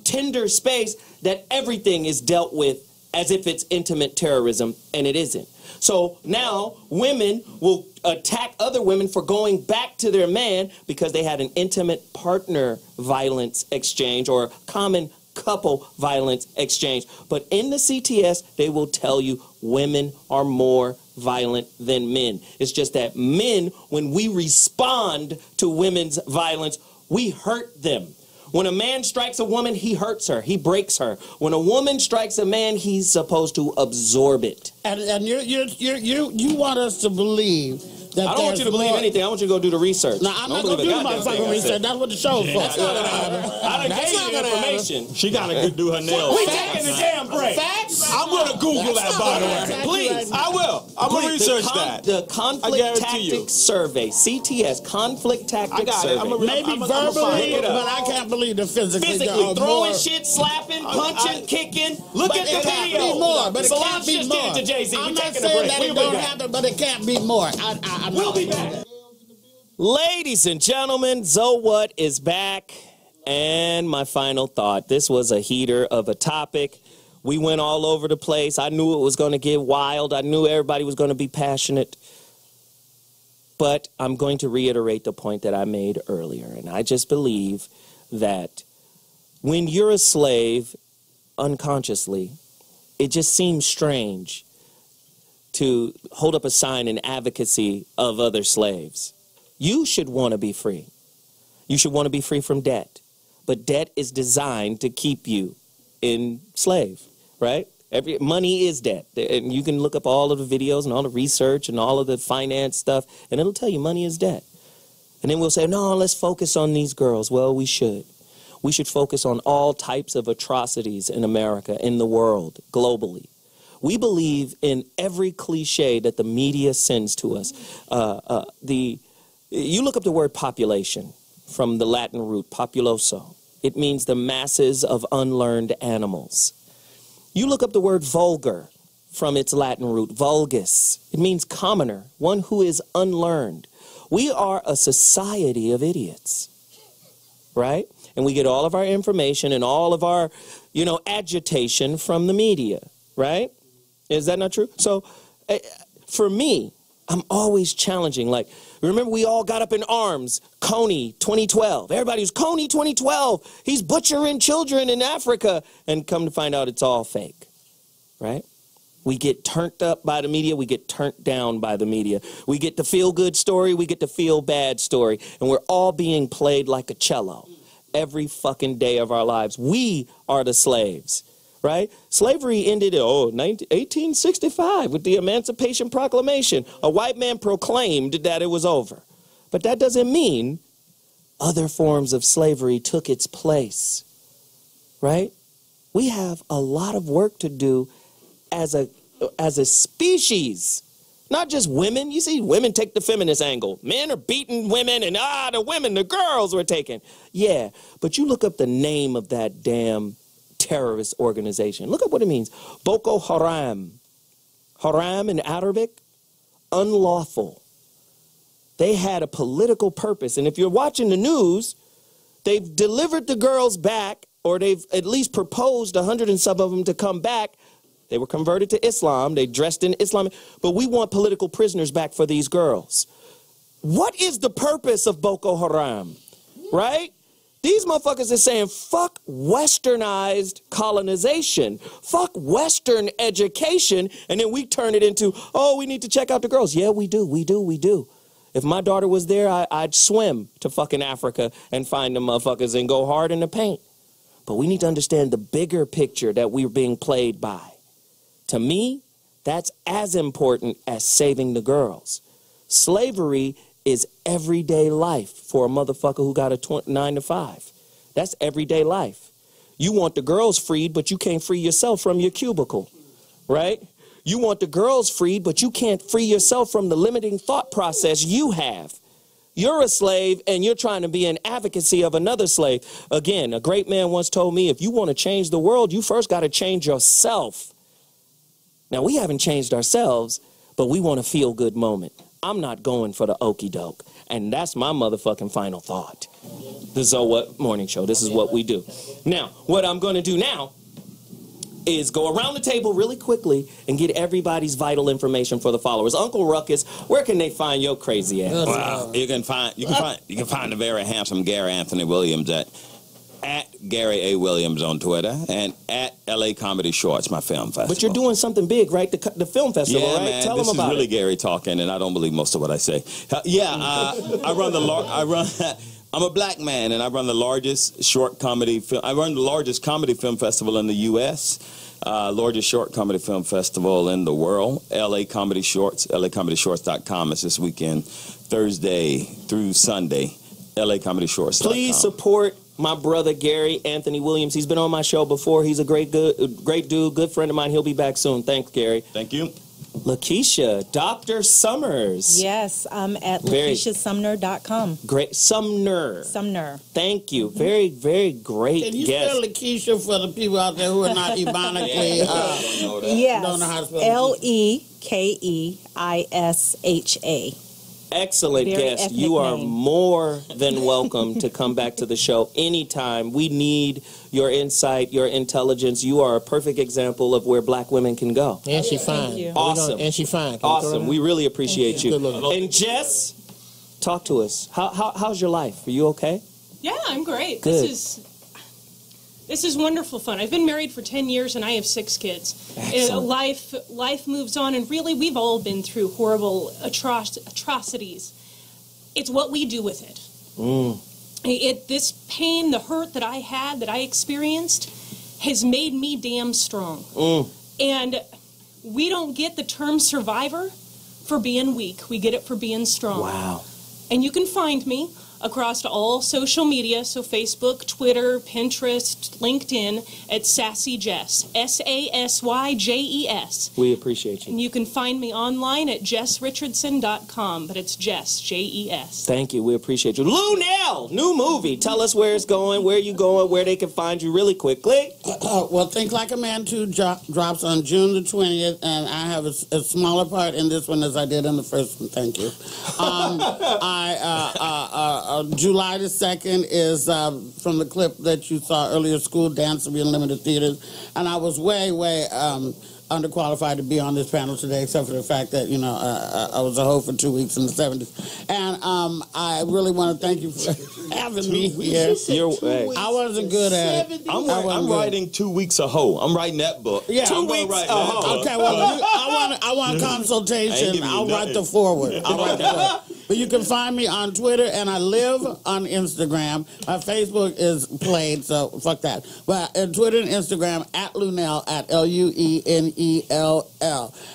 tender space that everything is dealt with as if it's intimate terrorism, and it isn't. So now women will attack other women for going back to their man because they had an intimate partner violence exchange or common couple violence exchange. But in the CTS, they will tell you women are more violent than men. It's just that men, when we respond to women's violence, we hurt them. When a man strikes a woman, he hurts her. He breaks her. When a woman strikes a man, he's supposed to absorb it. And you want us to believe that I don't want you to believe anything. I want you to go do the research. No, I'm not going to do the motherfucking research. That's what the show's for. That's not going to happen. I done gave you information. She got to do her nails. We taking the damn break. Facts? I'm going to Google that, by the way. Please. I will. I'm going to research that. The Conflict Tactics Survey, CTS, Conflict Tactics Survey. Maybe verbally, but I can't believe the physically. Throwing shit, slapping, punching, kicking. Look at the video. But it can't be more. I'm not saying that it don't happen, but it can't be more. We'll be back. Ladies and gentlemen, What is back. And my final thought. This was a heater of a topic. We went all over the place. I knew it was going to get wild. I knew everybody was going to be passionate. But I'm going to reiterate the point that I made earlier. And I just believe that when you're a slave, unconsciously, it just seems strange to hold up a sign in advocacy of other slaves. You should want to be free. You should want to be free from debt. But debt is designed to keep you enslaved, right? Money is debt. And you can look up all of the videos and all the research and all of the finance stuff, and it'll tell you money is debt. And then we'll say, no, let's focus on these girls. Well, we should. We should focus on all types of atrocities in America, in the world, globally. We believe in every cliche that the media sends to us. You look up the word population from the Latin root populoso. It means the masses of unlearned animals. You look up the word vulgar from its Latin root vulgus. It means commoner, one who is unlearned. We are a society of idiots, right? And we get all of our information and all of our, agitation from the media, right? Is that not true? So for me, I'm always challenging. Like, remember we all got up in arms, Coney 2012. Everybody was Coney 2012. He's butchering children in Africa. And come to find out it's all fake, right? We get turned up by the media. We get turned down by the media. We get the feel-good story. We get the feel-bad story. And we're all being played like a cello every fucking day of our lives. We are the slaves. Right? Slavery ended in 1865 with the Emancipation Proclamation. A white man proclaimed that it was over. But that doesn't mean other forms of slavery took its place. Right? We have a lot of work to do as a species Not just women. You see women take the feminist angle. Men are beating women and the girls were taken. Yeah, but you look up the name of that damn terrorist organization. Look up what it means. Boko Haram. Haram in Arabic, unlawful. They had a political purpose. And if you're watching the news, they've delivered the girls back, or they've at least proposed 100 and some of them to come back. They were converted to Islam. They dressed in Islam. But we want political prisoners back for these girls. What is the purpose of Boko Haram? Right? These motherfuckers are saying, fuck westernized colonization. Fuck Western education. And then we turn it into, oh, we need to check out the girls. Yeah, we do. If my daughter was there, I'd swim to fucking Africa and find them motherfuckers and go hard in the paint. But we need to understand the bigger picture that we're being played by. To me, that's as important as saving the girls. Slavery is everyday life for a motherfucker who got a 9 to 5. That's everyday life. You want the girls freed, but you can't free yourself from your cubicle, right? You want the girls freed, but you can't free yourself from the limiting thought process you have. You're a slave, and you're trying to be an advocacy of another slave. Again, a great man once told me, if you want to change the world, you first got to change yourself. Now, we haven't changed ourselves, but we want a feel-good moment. I'm not going for the okie doke. And that's my motherfucking final thought. The So What Morning Show. This is what we do. Now, what I'm going to do now is go around the table really quickly and get everybody's vital information for the followers. Uncle Ruckus, where can they find your crazy ass? Well, you can find the very handsome Gary Anthony Williams at Gary A. Williams on Twitter, and at LA Comedy Shorts, my film festival. But you're doing something big, right? The film festival, yeah, right? Man, Tell them about it. This is really Gary talking, and I don't believe most of what I say. I'm a black man, and I run the largest comedy film festival in the U.S., largest short comedy film festival in the world, LA Comedy Shorts, LAComedyShorts.com. It's this weekend, Thursday through Sunday, LAComedyShorts.com. Please support my brother Gary Anthony Williams. He's been on my show before. He's a great dude, good friend of mine. He'll be back soon. Thanks, Gary. Thank you. Lakeisha, Dr. Summers. Yes, I'm at LakeishaSumner.com. Great. Sumner. Thank you. Very, very great Can you guest. spell Lakeisha for the people out there who are not ebonically don't know how to spell Lekeisha. Excellent Very guest. ethnic You are name. more than welcome to come back to the show anytime. We need your insight, your intelligence. You are a perfect example of where black women can go. And she fine. Awesome. And she fine. Awesome. We really appreciate you. Good looking. And Jess, talk to us. How's your life? Are you okay? Yeah, I'm great. Good. This is wonderful fun. I've been married for 10 years and I have 6 kids. Life moves on, and really we've all been through horrible atrocities. It's what we do with it. This pain, the hurt that I had, that I experienced, has made me damn strong. And we don't get the term survivor for being weak. We get it for being strong. Wow. And you can find me across all social media, so Facebook, Twitter, Pinterest, LinkedIn, at Sassy Jess, SASYJES. We appreciate you. And you can find me online at jessrichardson.com, but it's Jess, Jes. Thank you. We appreciate you. Lunel, new movie. Tell us where it's going, where you going, where they can find you really quickly. Well, Think Like a Man 2 drops on June the 20th, and I have a smaller part in this one as I did in the first one. Thank you. July the 2nd is from the clip that you saw earlier, School Dance will be in limited theaters. And I was way underqualified to be on this panel today, except for the fact that, I was a hoe for 2 weeks in the 70s. And I really want to thank you for having me here. I wasn't good at it. I'm writing 2 weeks a hoe. I'm writing that book. Yeah, 2 weeks a hoe. Okay, well, I want consultation. I'll write the foreword. But you can find me on Twitter, and I live on Instagram. My Facebook is played, so fuck that. But on Twitter and Instagram, at Lunel, at LUENELL.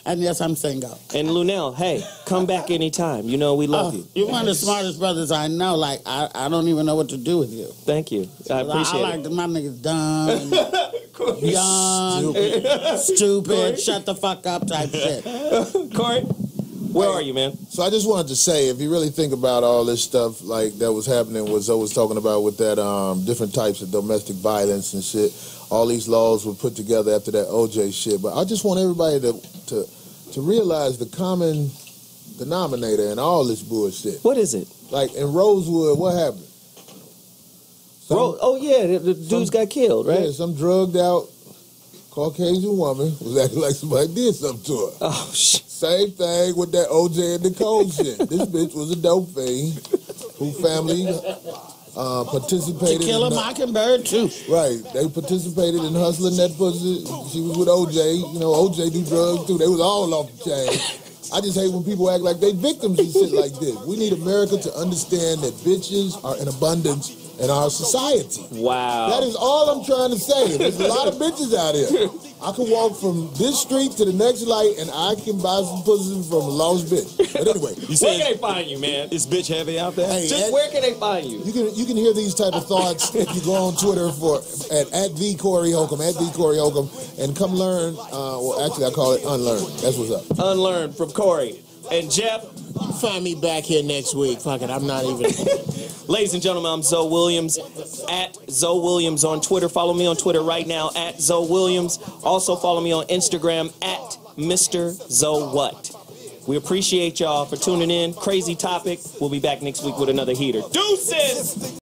And yes, I'm single. And Lunel, hey, come back anytime. We love you. You're one of the smartest brothers I know. Like, I don't even know what to do with you. Thank you. I appreciate it. I like my niggas dumb, young, stupid, shut the fuck up type shit. Corey? Where are you, man? So I just wanted to say, if you really think about all this stuff like that was happening, what Zoe was talking about with that different types of domestic violence and shit, all these laws were put together after that OJ shit. But I just want everybody to realize the common denominator in all this bullshit. What is it? Like in Rosewood, what happened? The dudes got killed, right? Yeah, some drugged out Caucasian woman was acting like somebody did something to her. Oh, shit. Same thing with that OJ and Nicole shit. This bitch was a dope fiend who family participated. To Kill a Mockingbird, too. Right. They participated in hustling that pussy. She was with OJ. You know, OJ do drugs, too. They was all off the chain. I just hate when people act like they victims and shit like this. We need America to understand that bitches are in abundance in our society. Wow. That is all I'm trying to say. There's a lot of bitches out here. I can walk from this street to the next light and I can buy some pussy from a lost bitch. But anyway. Where can they find you, man? Is bitch heavy out there? Hey, where can they find you? You can hear these type of thoughts if you go on Twitter at the Corey Holcomb, at the Corey Holcomb, and come learn. Well, actually, I call it unlearn. That's what's up. Unlearn from Corey. And Geoff? You find me back here next week. Fuck it, I'm not even... Ladies and gentlemen, I'm Zoe Williams, at Zoe Williams on Twitter. Follow me on Twitter right now, at Zoe Williams. Also follow me on Instagram, at Mr. Zoe What. We appreciate y'all for tuning in. Crazy topic. We'll be back next week with another heater. Deuces!